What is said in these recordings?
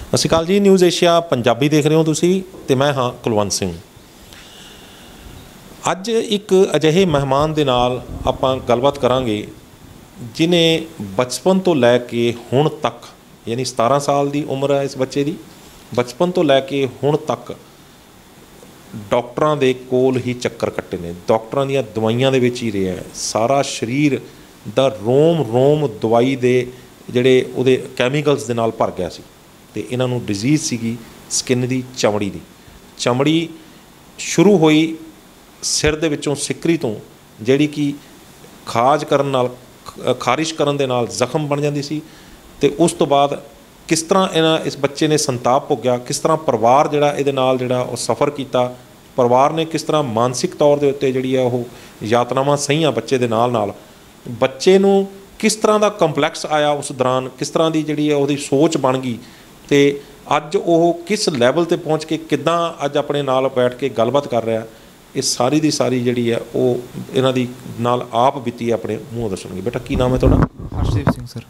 ਸਤਿ ਸ਼੍ਰੀ ਅਕਾਲ ਜੀ। News Asia Punjabi ਦੇਖ ਰਹੇ ਹੋ ਤੁਸੀਂ ਤੇ ਮੈਂ ਹਾਂ ਕੁਲਵੰਤ ਸਿੰਘ। ਅੱਜ ਇੱਕ ਅਜਿਹੇ ਮਹਿਮਾਨ ਦੇ ਨਾਲ ਆਪਾਂ ਗੱਲਬਾਤ ਕਰਾਂਗੇ ਜਿਨੇ ਬਚਪਨ ਤੋਂ ਲੈ ਕੇ ਹੁਣ ਤੱਕ, ਯਾਨੀ 17 ਸਾਲ ਦੀ ਉਮਰ ਹੈ ਇਸ ਬੱਚੇ ਦੀ, ਬਚਪਨ ਤੋਂ ਲੈ ਕੇ ਹੁਣ ਤੱਕ ਡਾਕਟਰਾਂ ਦੇ ਕੋਲ ਹੀ ਚੱਕਰ ਕੱਟੇ ਨੇ, ਡਾਕਟਰਾਂ ਦੀਆਂ ਦਵਾਈਆਂ ਦੇ ਵਿੱਚ ਹੀ ਰਿਹਾ। ਸਾਰਾ ਸਰੀਰ ਦਾ ਰੋਮ ਦਵਾਈ ਦੇ ਜਿਹੜੇ ਉਹਦੇ ਕੈਮੀਕਲਸ ਦੇ ਨਾਲ ਭਰ ਗਿਆ ਸੀ ਅਤੇ ਇਹਨਾਂ ਨੂੰ ਡਿਜ਼ੀਜ਼ ਸੀਗੀ ਸਕਿਨ ਦੀ, ਚਮੜੀ ਸ਼ੁਰੂ ਹੋਈ ਸਿਰ ਦੇ ਵਿੱਚੋਂ ਸਿੱਕਰੀ ਤੋਂ, ਜਿਹੜੀ ਕਿ ਖਾਰਿਸ਼ ਕਰਨ ਦੇ ਨਾਲ ਜ਼ਖਮ ਬਣ ਜਾਂਦੀ ਸੀ। ਅਤੇ ਉਸ ਤੋਂ ਬਾਅਦ ਕਿਸ ਤਰ੍ਹਾਂ ਇਸ ਬੱਚੇ ਨੇ ਸੰਤਾਪ ਭੋਗਿਆ, ਕਿਸ ਤਰ੍ਹਾਂ ਪਰਿਵਾਰ ਜਿਹੜਾ ਇਹਦੇ ਨਾਲ ਉਹ ਸਫ਼ਰ ਕੀਤਾ, ਪਰਿਵਾਰ ਨੇ ਕਿਸ ਤਰ੍ਹਾਂ ਮਾਨਸਿਕ ਤੌਰ ਦੇ ਉੱਤੇ ਜਿਹੜੀ ਆ ਉਹ ਯਾਤਨਾਵਾਂ ਸਹੀਆਂ ਬੱਚੇ ਦੇ ਨਾਲ ਬੱਚੇ ਨੂੰ ਕਿਸ ਤਰ੍ਹਾਂ ਦਾ ਕੰਪਲੈਕਸ ਆਇਆ ਉਸ ਦੌਰਾਨ, ਕਿਸ ਤਰ੍ਹਾਂ ਦੀ ਜਿਹੜੀ ਉਹਦੀ ਸੋਚ ਬਣ ਗਈ ਅਤੇ ਅੱਜ ਉਹ ਕਿਸ ਲੈਵਲ 'ਤੇ ਪਹੁੰਚ ਕੇ ਕਿੱਦਾਂ ਅੱਜ ਆਪਣੇ ਨਾਲ ਬੈਠ ਕੇ ਗੱਲਬਾਤ ਕਰ ਰਿਹਾ, ਇਹ ਸਾਰੀ ਦੀ ਸਾਰੀ ਜਿਹੜੀ ਹੈ ਉਹ ਇਹਨਾਂ ਦੀ ਨਾਲ ਆਪ ਬੀਤੀ ਆਪਣੇ ਮੂੰਹ ਦੱਸਣਗੇ। ਬੇਟਾ ਕੀ ਨਾਮ ਹੈ ਤੁਹਾਡਾ? ਹਰਸ਼ਦੀਪ ਸਿੰਘ ਸਰ।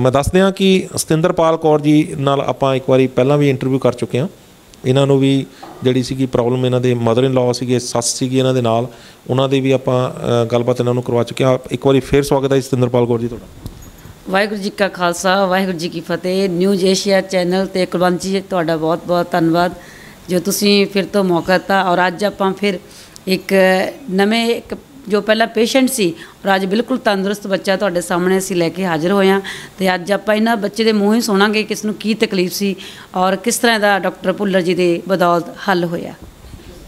ਮੈਂ ਦੱਸ ਦਿਆਂ ਕਿ ਸਤਿੰਦਰਪਾਲ ਕੌਰ ਜੀ ਨਾਲ ਆਪਾਂ ਇੱਕ ਵਾਰੀ ਪਹਿਲਾਂ ਵੀ ਇੰਟਰਵਿਊ ਕਰ ਚੁੱਕੇ ਹਾਂ। ਇਹਨਾਂ ਨੂੰ ਵੀ ਜਿਹੜੀ ਸੀਗੀ ਪ੍ਰੋਬਲਮ, ਇਹਨਾਂ ਦੇ ਮਦਰ ਇਨ ਲਾਅ ਸੀਗੇ, ਸੱਸ ਸੀਗੀ ਇਹਨਾਂ ਦੇ ਨਾਲ, ਉਹਨਾਂ ਦੀ ਵੀ ਆਪਾਂ ਗੱਲਬਾਤ ਇਹਨਾਂ ਨੂੰ ਕਰਵਾ ਚੁੱਕੇ ਹਾਂ। ਇੱਕ ਵਾਰੀ ਫਿਰ ਸਵਾਗਤ ਹੈ ਸਤਿੰਦਰਪਾਲ ਕੌਰ ਜੀ ਤੁਹਾਡਾ। ਵਾਹਿਗੁਰੂ ਜੀ ਕਾ ਖਾਲਸਾ, ਵਾਹਿਗੁਰੂ ਜੀ ਕੀ ਫਤਿਹ। ਨਿਊਜ਼ ਏਸ਼ੀਆ ਚੈਨਲ ਅਤੇ ਕੁਲਵੰਤ ਜੀ ਤੁਹਾਡਾ ਬਹੁਤ ਬਹੁਤ ਧੰਨਵਾਦ ਜੋ ਤੁਸੀਂ ਫਿਰ ਤੋਂ ਮੌਕਾ ਦਿੱਤਾ। ਔਰ ਅੱਜ ਆਪਾਂ ਫਿਰ ਇੱਕ ਜੋ ਪਹਿਲਾਂ ਪੇਸ਼ੈਂਟ ਸੀ ਔਰ ਅੱਜ ਬਿਲਕੁਲ ਤੰਦਰੁਸਤ ਬੱਚਾ ਤੁਹਾਡੇ ਸਾਹਮਣੇ ਅਸੀਂ ਲੈ ਕੇ ਹਾਜ਼ਰ ਹੋਏ ਹਾਂ। ਅਤੇ ਅੱਜ ਆਪਾਂ ਇਹਨਾਂ ਬੱਚੇ ਦੇ ਮੂੰਹ ਹੀ ਸੁਣਾਂਗੇ ਕਿਸ ਨੂੰ ਕੀ ਤਕਲੀਫ ਸੀ ਔਰ ਕਿਸ ਤਰ੍ਹਾਂ ਦਾ ਡਾਕਟਰ ਭੁੱਲਰ ਜੀ ਦੇ ਬਦੌਲਤ ਹੱਲ ਹੋਇਆ।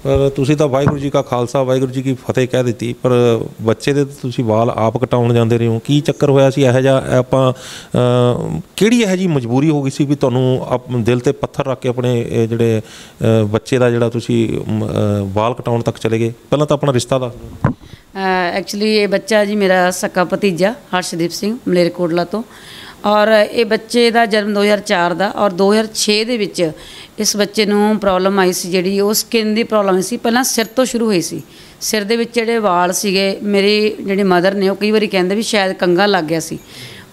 ਪਰ ਤੁਸੀਂ ਤਾਂ ਵਾਹਿਗੁਰੂ ਜੀ ਕਾ ਖਾਲਸਾ ਵਾਹਿਗੁਰੂ ਜੀ ਕੀ ਫਤਿਹ ਕਹਿ ਦਿੱਤੀ, ਪਰ ਬੱਚੇ ਦੇ ਤੁਸੀਂ ਵਾਲ ਆਪ ਕਟਾਉਣ ਜਾਂਦੇ ਰਹੇ ਹੋ। ਕੀ ਚੱਕਰ ਹੋਇਆ ਸੀ ਇਹੋ ਜਿਹਾ? ਆਪਾਂ ਕਿਹੜੀ ਇਹੋ ਜਿਹੀ ਮਜਬੂਰੀ ਹੋ ਗਈ ਸੀ ਵੀ ਤੁਹਾਨੂੰ ਦਿਲ 'ਤੇ ਪੱਥਰ ਰੱਖ ਕੇ ਆਪਣੇ ਜਿਹੜੇ ਬੱਚੇ ਦਾ ਜਿਹੜਾ ਤੁਸੀਂ ਵਾਲ ਕਟਾਉਣ ਤੱਕ ਚਲੇ ਗਏ? ਪਹਿਲਾਂ ਤਾਂ ਆਪਣਾ ਰਿਸ਼ਤਾ ਦੱਸ ਦਿਓ। ਐਕਚੁਅਲੀ ਇਹ ਬੱਚਾ ਜੀ ਮੇਰਾ ਸਕਾ ਭਤੀਜਾ ਹਰਸ਼ਦੀਪ ਸਿੰਘ ਮਲੇਰਕੋਟਲਾ ਤੋਂ, ਔਰ ਇਹ ਬੱਚੇ ਦਾ ਜਨਮ 2004 ਦਾ, ਔਰ 2006 ਦੇ ਵਿੱਚ ਇਸ ਬੱਚੇ ਨੂੰ ਪ੍ਰੋਬਲਮ ਆਈ ਸੀ, ਜਿਹੜੀ ਉਹ ਸਕਿਨ ਦੀ ਪ੍ਰੋਬਲਮ ਸੀ। ਪਹਿਲਾਂ ਸਿਰ ਤੋਂ ਸ਼ੁਰੂ ਹੋਈ ਸੀ। ਸਿਰ ਦੇ ਵਿੱਚ ਜਿਹੜੇ ਵਾਲ ਸੀਗੇ, ਮੇਰੀ ਜਿਹੜੀ ਮਦਰ ਨੇ ਉਹ ਕਈ ਵਾਰੀ ਕਹਿੰਦੇ ਵੀ ਸ਼ਾਇਦ ਕੰਘਾ ਲੱਗ ਗਿਆ ਸੀ,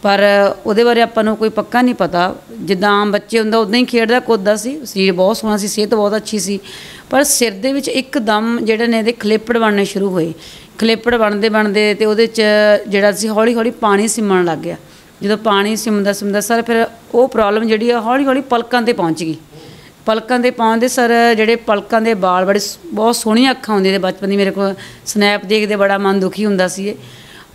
ਪਰ ਉਹਦੇ ਬਾਰੇ ਆਪਾਂ ਨੂੰ ਕੋਈ ਪੱਕਾ ਨਹੀਂ ਪਤਾ। ਜਿੱਦਾਂ ਆਮ ਬੱਚੇ ਹੁੰਦਾ ਉੱਦਾਂ ਹੀ ਖੇਡਦਾ ਕੁੱਦਦਾ ਸੀ, ਸਰੀਰ ਬਹੁਤ ਸੋਹਣਾ ਸੀ, ਸਿਹਤ ਬਹੁਤ ਅੱਛੀ ਸੀ, ਪਰ ਸਿਰ ਦੇ ਵਿੱਚ ਇੱਕਦਮ ਜਿਹੜੇ ਨੇ ਇਹਦੇ ਖਲੇਪੜ ਬਣਨੇ ਸ਼ੁਰੂ ਹੋਏ। ਖਲੇਪੜ ਬਣਦੇ ਅਤੇ ਉਹਦੇ 'ਚ ਜਿਹੜਾ ਸੀ ਹੌਲੀ ਹੌਲੀ ਪਾਣੀ ਸਿੰਮਣ ਲੱਗ ਗਿਆ। ਜਦੋਂ ਪਾਣੀ ਸਿੰਮਦਾ ਸਰ ਫਿਰ ਉਹ ਪ੍ਰੋਬਲਮ ਜਿਹੜੀ ਆ ਹੌਲੀ ਹੌਲੀ ਪਲਕਾਂ 'ਤੇ ਪਹੁੰਚ ਗਈ। ਪਲਕਾਂ 'ਤੇ ਪਹੁੰਚਦੇ ਸਰ ਜਿਹੜੇ ਪਲਕਾਂ ਦੇ ਵਾਲ ਬਹੁਤ ਸੋਹਣੀਆਂ ਅੱਖਾਂ ਹੁੰਦੀਆਂ ਨੇ ਬਚਪਨ ਦੀ, ਮੇਰੇ ਕੋਲ ਸਨੈਪ ਦੇਖਦੇ ਬੜਾ ਮਨ ਦੁਖੀ ਹੁੰਦਾ ਸੀ।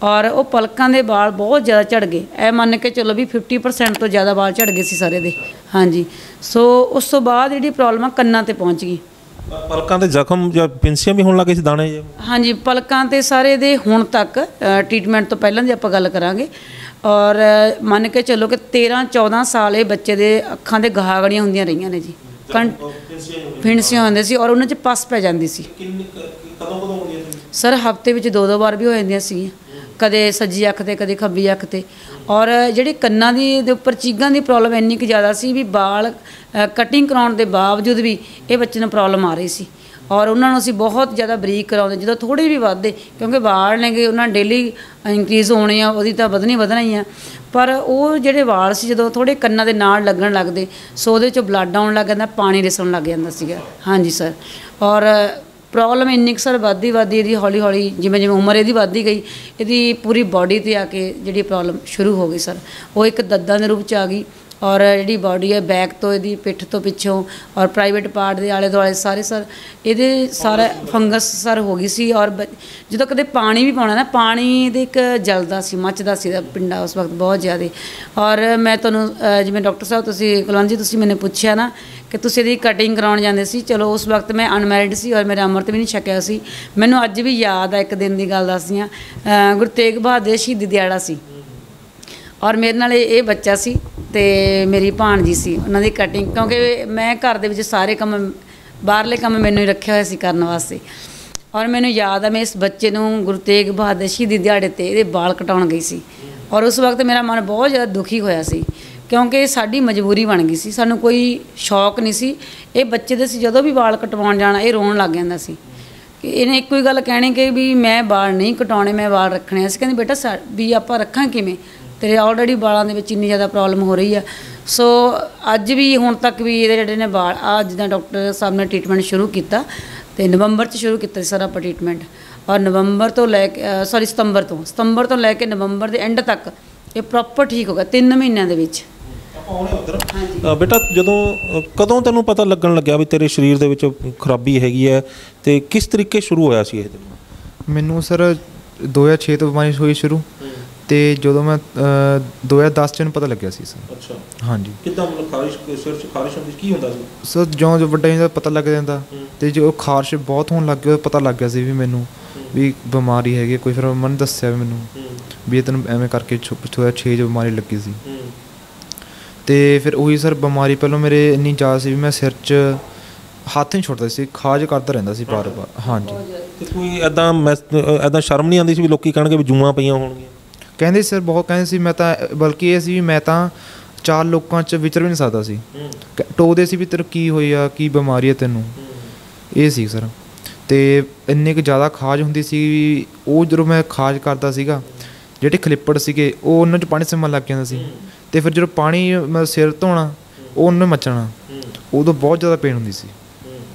ਔਰ ਉਹ ਪਲਕਾਂ ਦੇ ਵਾਲ ਬਹੁਤ ਜ਼ਿਆਦਾ ਝੜ ਗਏ, ਇਹ ਮੰਨ ਕੇ ਚਲੋ ਵੀ 50% ਤੋਂ ਜ਼ਿਆਦਾ ਵਾਲ ਝੜ ਗਏ ਸੀ ਸਾਰੇ ਦੇ। ਹਾਂਜੀ, ਸੋ ਉਸ ਤੋਂ ਬਾਅਦ ਜਿਹੜੀ ਪ੍ਰੋਬਲਮ ਆ ਕੰਨਾਂ 'ਤੇ ਪਹੁੰਚ ਗਈ। ਪਲਕਾਂ ਦੇ ਜ਼ਖਮ ਜਾਂ ਪਿੰਸੀਆਂ ਵੀ ਹੋਣ ਲੱਗੇ ਸੀ, ਦਾਣੇ? ਹਾਂਜੀ, ਪਲਕਾਂ 'ਤੇ ਸਾਰੇ ਦੇ ਹੁਣ ਤੱਕ ਟਰੀਟਮੈਂਟ ਤੋਂ ਪਹਿਲਾਂ ਦੀ ਆਪਾਂ ਗੱਲ ਕਰਾਂਗੇ। ਔਰ ਮੰਨ ਕੇ ਚੱਲੋ ਕਿ 13-14 ਸਾਲ ਇਹ ਬੱਚੇ ਦੇ ਅੱਖਾਂ ਦੇ ਗਾਗੜੀਆਂ ਹੁੰਦੀਆਂ ਰਹੀਆਂ ਨੇ ਜੀ, ਫਿੰਡਸੀਆਂ ਹੁੰਦੀਆਂ ਸੀ ਔਰ ਉਹਨਾਂ 'ਚ ਪਸ ਪੈ ਜਾਂਦੀ ਸੀ। ਸਰ ਹਫ਼ਤੇ ਵਿੱਚ 2-2 ਵਾਰ ਵੀ ਹੋ ਜਾਂਦੀਆਂ ਸੀਗੀਆਂ, ਕਦੇ ਸੱਜੀ ਅੱਖ 'ਤੇ ਕਦੇ ਖੱਬੀ ਅੱਖ 'ਤੇ। ਔਰ ਜਿਹੜੇ ਕੰਨਾਂ ਦੇ ਉੱਪਰ ਚੀਗਾਂ ਦੀ ਪ੍ਰੋਬਲਮ ਇੰਨੀ ਕੁ ਜ਼ਿਆਦਾ ਸੀ ਵੀ ਵਾਲ ਕਟਿੰਗ ਕਰਾਉਣ ਦੇ ਬਾਵਜੂਦ ਵੀ ਇਹ ਬੱਚੇ ਨੂੰ ਪ੍ਰੋਬਲਮ ਆ ਰਹੀ ਸੀ। ਔਰ ਉਹਨਾਂ ਨੂੰ ਅਸੀਂ ਬਹੁਤ ਜ਼ਿਆਦਾ ਬਰੀਕ ਕਰਾਉਂਦੇ, ਜਦੋਂ ਥੋੜ੍ਹੇ ਵੀ ਵੱਧਦੇ, ਕਿਉਂਕਿ ਵਾਲ ਨੇਗੇ ਉਹਨਾਂ ਡੇਲੀ ਇਨਕਰੀਜ਼ ਹੋਣੇ ਆ, ਉਹਦੀ ਤਾਂ ਵਧਣਾ ਹੀ ਆ। ਪਰ ਉਹ ਜਿਹੜੇ ਵਾਲ ਸੀ ਜਦੋਂ ਥੋੜ੍ਹੇ ਕੰਨਾਂ ਦੇ ਨਾਲ ਲੱਗਣ ਲੱਗਦੇ, ਸੋ ਉਹਦੇ 'ਚੋਂ ਬਲੱਡ ਆਉਣ ਲੱਗ ਜਾਂਦਾ, ਪਾਣੀ ਰਿਸਣ ਲੱਗ ਜਾਂਦਾ ਸੀਗਾ। ਹਾਂਜੀ ਸਰ, ਔਰ ਪ੍ਰੋਬਲਮ ਇੰਨੀ ਕੁ ਸਰ ਵੱਧਦੀ ਇਹਦੀ ਹੌਲੀ ਹੌਲੀ ਜਿਵੇਂ ਉਮਰ ਇਹਦੀ ਵੱਧਦੀ ਗਈ, ਇਹਦੀ ਪੂਰੀ ਬਾਡੀ 'ਤੇ ਆ ਕੇ ਜਿਹੜੀ ਪ੍ਰੋਬਲਮ ਸ਼ੁਰੂ ਹੋ ਗਈ ਸਰ, ਉਹ ਇੱਕ ਦੰਦਾਂ ਦੇ ਰੂਪ 'ਚ ਆ ਗਈ। ਔਰ ਜਿਹੜੀ ਬਾਡੀ ਹੈ ਬੈਕ ਤੋਂ, ਇਹਦੀ ਪਿੱਠ ਤੋਂ ਪਿੱਛੋਂ ਔਰ ਪ੍ਰਾਈਵੇਟ ਪਾਰਟ ਦੇ ਆਲੇ ਦੁਆਲੇ ਸਾਰੇ ਸਰ ਇਹਦੇ ਸਾਰਾ ਫੰਗਸ ਸਰ ਹੋ ਗਈ ਸੀ। ਔਰ ਜਦੋਂ ਕਦੇ ਪਾਣੀ ਵੀ ਪਾਉਣਾ ਨਾ, ਪਾਣੀ ਦੇ ਇੱਕ ਜਲਦਾ ਸੀ, ਮੱਚਦਾ ਸੀ ਪਿੰਡਾ ਉਸ ਵਕਤ ਬਹੁਤ ਜ਼ਿਆਦਾ। ਔਰ ਮੈਂ ਤੁਹਾਨੂੰ ਜਿਵੇਂ ਡਾਕਟਰ ਸਾਹਿਬ ਕੁਲਵੰਤ ਜੀ ਤੁਸੀਂ ਮੈਨੂੰ ਪੁੱਛਿਆ ਨਾ ਕਿ ਤੁਸੀਂ ਇਹਦੀ ਕਟਿੰਗ ਕਰਾਉਣ ਜਾਂਦੇ ਸੀ, ਚਲੋ ਉਸ ਵਕਤ ਮੈਂ ਅਨਮੈਰਿਡ ਸੀ ਔਰ ਮੇਰਾ ਅੰਮ੍ਰਿਤ ਵੀ ਨਹੀਂ ਛਕਿਆ ਸੀ। ਮੈਨੂੰ ਅੱਜ ਵੀ ਯਾਦ ਆ, ਇੱਕ ਦਿਨ ਦੀ ਗੱਲ ਦੱਸਦੀ ਹਾਂ। ਗੁਰੂ ਤੇਗ ਬਹਾਦਰ ਸ਼ਹੀਦੀ ਦਿਹਾੜਾ ਸੀ ਔਰ ਮੇਰੇ ਨਾਲ ਇਹ ਬੱਚਾ ਸੀ ਅਤੇ ਮੇਰੀ ਭਾਣਜੀ ਸੀ, ਉਹਨਾਂ ਦੀ ਕਟਿੰਗ, ਕਿਉਂਕਿ ਮੈਂ ਘਰ ਦੇ ਵਿੱਚ ਸਾਰੇ ਕੰਮ, ਬਾਹਰਲੇ ਕੰਮ ਮੈਨੂੰ ਹੀ ਰੱਖਿਆ ਹੋਇਆ ਸੀ ਕਰਨ ਵਾਸਤੇ। ਔਰ ਮੈਨੂੰ ਯਾਦ ਆ ਮੈਂ ਇਸ ਬੱਚੇ ਨੂੰ ਗੁਰੂ ਤੇਗ ਬਹਾਦਰ ਸ਼ਹੀਦੀ ਦਿਹਾੜੇ 'ਤੇ ਇਹਦੇ ਵਾਲ ਕਟਾਉਣ ਗਈ ਸੀ। ਔਰ ਉਸ ਵਕਤ ਮੇਰਾ ਮਨ ਬਹੁਤ ਜ਼ਿਆਦਾ ਦੁਖੀ ਹੋਇਆ ਸੀ, ਕਿਉਂਕਿ ਸਾਡੀ ਮਜਬੂਰੀ ਬਣ ਗਈ ਸੀ, ਸਾਨੂੰ ਕੋਈ ਸ਼ੌਕ ਨਹੀਂ ਸੀ। ਇਹ ਬੱਚੇ ਦੇ ਸੀ ਜਦੋਂ ਵੀ ਵਾਲ ਕਟਵਾਉਣ ਜਾਣਾ ਇਹ ਰੋਣ ਲੱਗ ਜਾਂਦਾ ਸੀ ਕਿ ਇਹਨੇ ਇੱਕੋ ਹੀ ਗੱਲ ਕਹਿਣੀ ਕਿ ਵੀ ਮੈਂ ਵਾਲ ਨਹੀਂ ਕਟਾਉਣੇ, ਮੈਂ ਵਾਲ ਰੱਖਣੇ। ਅਸੀਂ ਕਹਿੰਦੇ ਬੇਟਾ ਵੀ ਆਪਾਂ ਰੱਖਾਂ ਕਿਵੇਂ, ਤੇਰੇ ਆਲਰੇਡੀ ਵਾਲਾਂ ਦੇ ਵਿੱਚ ਇੰਨੀ ਜ਼ਿਆਦਾ ਪ੍ਰੋਬਲਮ ਹੋ ਰਹੀ ਆ। ਸੋ ਅੱਜ ਵੀ ਹੁਣ ਤੱਕ ਵੀ ਇਹਦੇ ਜਿਹੜੇ ਨੇ ਵਾਲ ਆ ਜਿੱਦਾਂ ਡਾਕਟਰ ਸਾਹਿਬ ਨੇ ਟ੍ਰੀਟਮੈਂਟ ਸ਼ੁਰੂ ਕੀਤਾ ਤੇ ਨਵੰਬਰ 'ਚ ਸ਼ੁਰੂ ਕੀਤਾ ਸੀ ਸਰ ਆਪਾਂ ਟ੍ਰੀਟਮੈਂਟ, ਔਰ ਨਵੰਬਰ ਤੋਂ ਲੈ ਕੇ ਸਤੰਬਰ ਤੋਂ ਲੈ ਕੇ ਨਵੰਬਰ ਦੇ ਐਂਡ ਤੱਕ ਇਹ ਪ੍ਰੋਪਰ ਠੀਕ ਹੋ ਗਿਆ 3 ਮਹੀਨਿਆਂ ਦੇ ਵਿੱਚ। ਬੇਟਾ ਜਦੋਂ ਕਦੋਂ ਤੈਨੂੰ ਪਤਾ ਲੱਗਣ ਲੱਗਿਆ ਵੀ ਤੇਰੇ ਸਰੀਰ ਦੇ ਵਿੱਚ ਖਰਾਬੀ ਹੈਗੀ ਹੈ ਤੇ ਕਿਸ ਤਰੀਕੇ ਸ਼ੁਰੂ ਹੋਇਆ ਸੀ ਇਹ? ਮੈਨੂੰ ਸਰ 2006 ਤੋਂ ਬਿਮਾਰੀ ਹੋਈ ਸ਼ੁਰੂ, ਤੇ ਜਦੋਂ ਮੈਂ 2010 'ਚ ਪਤਾ ਲੱਗਿਆ ਸੀ ਸਰ। ਅੱਛਾ, ਹਾਂਜੀ। ਕਿੱਦਾਂ ਮਤਲਬ ਖਾਰਿਸ਼, ਸਿਰ 'ਚ ਖਾਰਿਸ਼ ਹੁੰਦੀ ਕੀ ਹੁੰਦਾ ਸੀ? ਸਰ ਜਿਉਂ ਵੱਡਾ ਹੁੰਦਾ ਪਤਾ ਲੱਗ ਜਾਂਦਾ, ਤੇ ਜੋ ਖਾਰਿਸ਼ ਬਹੁਤ ਹੋਣ ਲੱਗ ਗਿਆ ਪਤਾ ਲੱਗ ਗਿਆ ਸੀ ਵੀ ਮੈਨੂੰ ਵੀ ਬਿਮਾਰੀ ਹੈਗੀ ਕੋਈ। ਫਿਰ ਮੈਨੂੰ ਦੱਸਿਆ ਵੀ ਮੈਨੂੰ ਵੀ ਇਹ ਤੈਨੂੰ ਐਵੇਂ ਕਰਕੇ 2006 'ਚ ਬਿਮਾਰੀ ਲੱਗੀ ਸੀ। ਤੇ ਫਿਰ ਉਹੀ ਸਰ ਬਿਮਾਰੀ ਪਹਿਲਾਂ ਮੇਰੇ ਇੰਨੀ ਜ਼ਿਆਦਾ ਸੀ ਵੀ ਮੈਂ ਸਿਰ 'ਚ ਹੱਥ ਨਹੀਂ ਛੁੱਟਦਾ ਸੀ, ਖਾਜ ਕਰਦਾ ਰਹਿੰਦਾ ਸੀ ਬਾਰ ਬਾਰ। ਹਾਂਜੀ। ਤੇ ਕੋਈ ਇੱਦਾਂ ਸ਼ਰਮ ਨਹੀਂ ਆਉਂਦੀ ਸੀ ਵੀ ਲੋਕੀ ਕਹਿਣਗੇ ਵੀ ਜੂਆਂ ਪਈਆਂ ਹੋਣਗੀਆਂ? ਕਹਿੰਦੇ ਸਰ ਬਹੁਤ ਕਹਿੰਦੇ ਸੀ। ਮੈਂ ਤਾਂ ਬਲਕਿ ਇਹ ਸੀ ਵੀ ਮੈਂ ਤਾਂ 4 ਲੋਕਾਂ 'ਚ ਵਿਚਰ ਵੀ ਨਹੀਂ ਸਕਦਾ ਸੀ। ਟੋਕਦੇ ਸੀ ਵੀ ਤੈਨੂੰ ਕੀ ਹੋਈ ਆ, ਕੀ ਬਿਮਾਰੀ ਹੈ ਤੈਨੂੰ, ਇਹ ਸੀ ਸਰ। ਤੇ ਇੰਨੇ ਕੁ ਜ਼ਿਆਦਾ ਖਾਜ ਹੁੰਦੀ ਸੀ ਵੀ ਉਹ ਜਦੋਂ ਮੈਂ ਖਾਜ ਕਰਦਾ ਸੀਗਾ ਜਿਹੜੇ ਖਲਿੱਪੜ ਸੀਗੇ ਉਹ ਉਹਨਾਂ 'ਚ ਪਾਣੀ ਸਿਮਣ ਲੱਗ ਜਾਂਦਾ ਸੀ, ਤੇ ਫਿਰ ਜਦੋਂ ਪਾਣੀ ਮੈਂ ਸਿਰ ਧੋਣਾ ਉਹ ਉਹਨੇ ਮੱਚਣਾ, ਉਦੋਂ ਬਹੁਤ ਜ਼ਿਆਦਾ ਪੇਨ ਹੁੰਦੀ ਸੀ।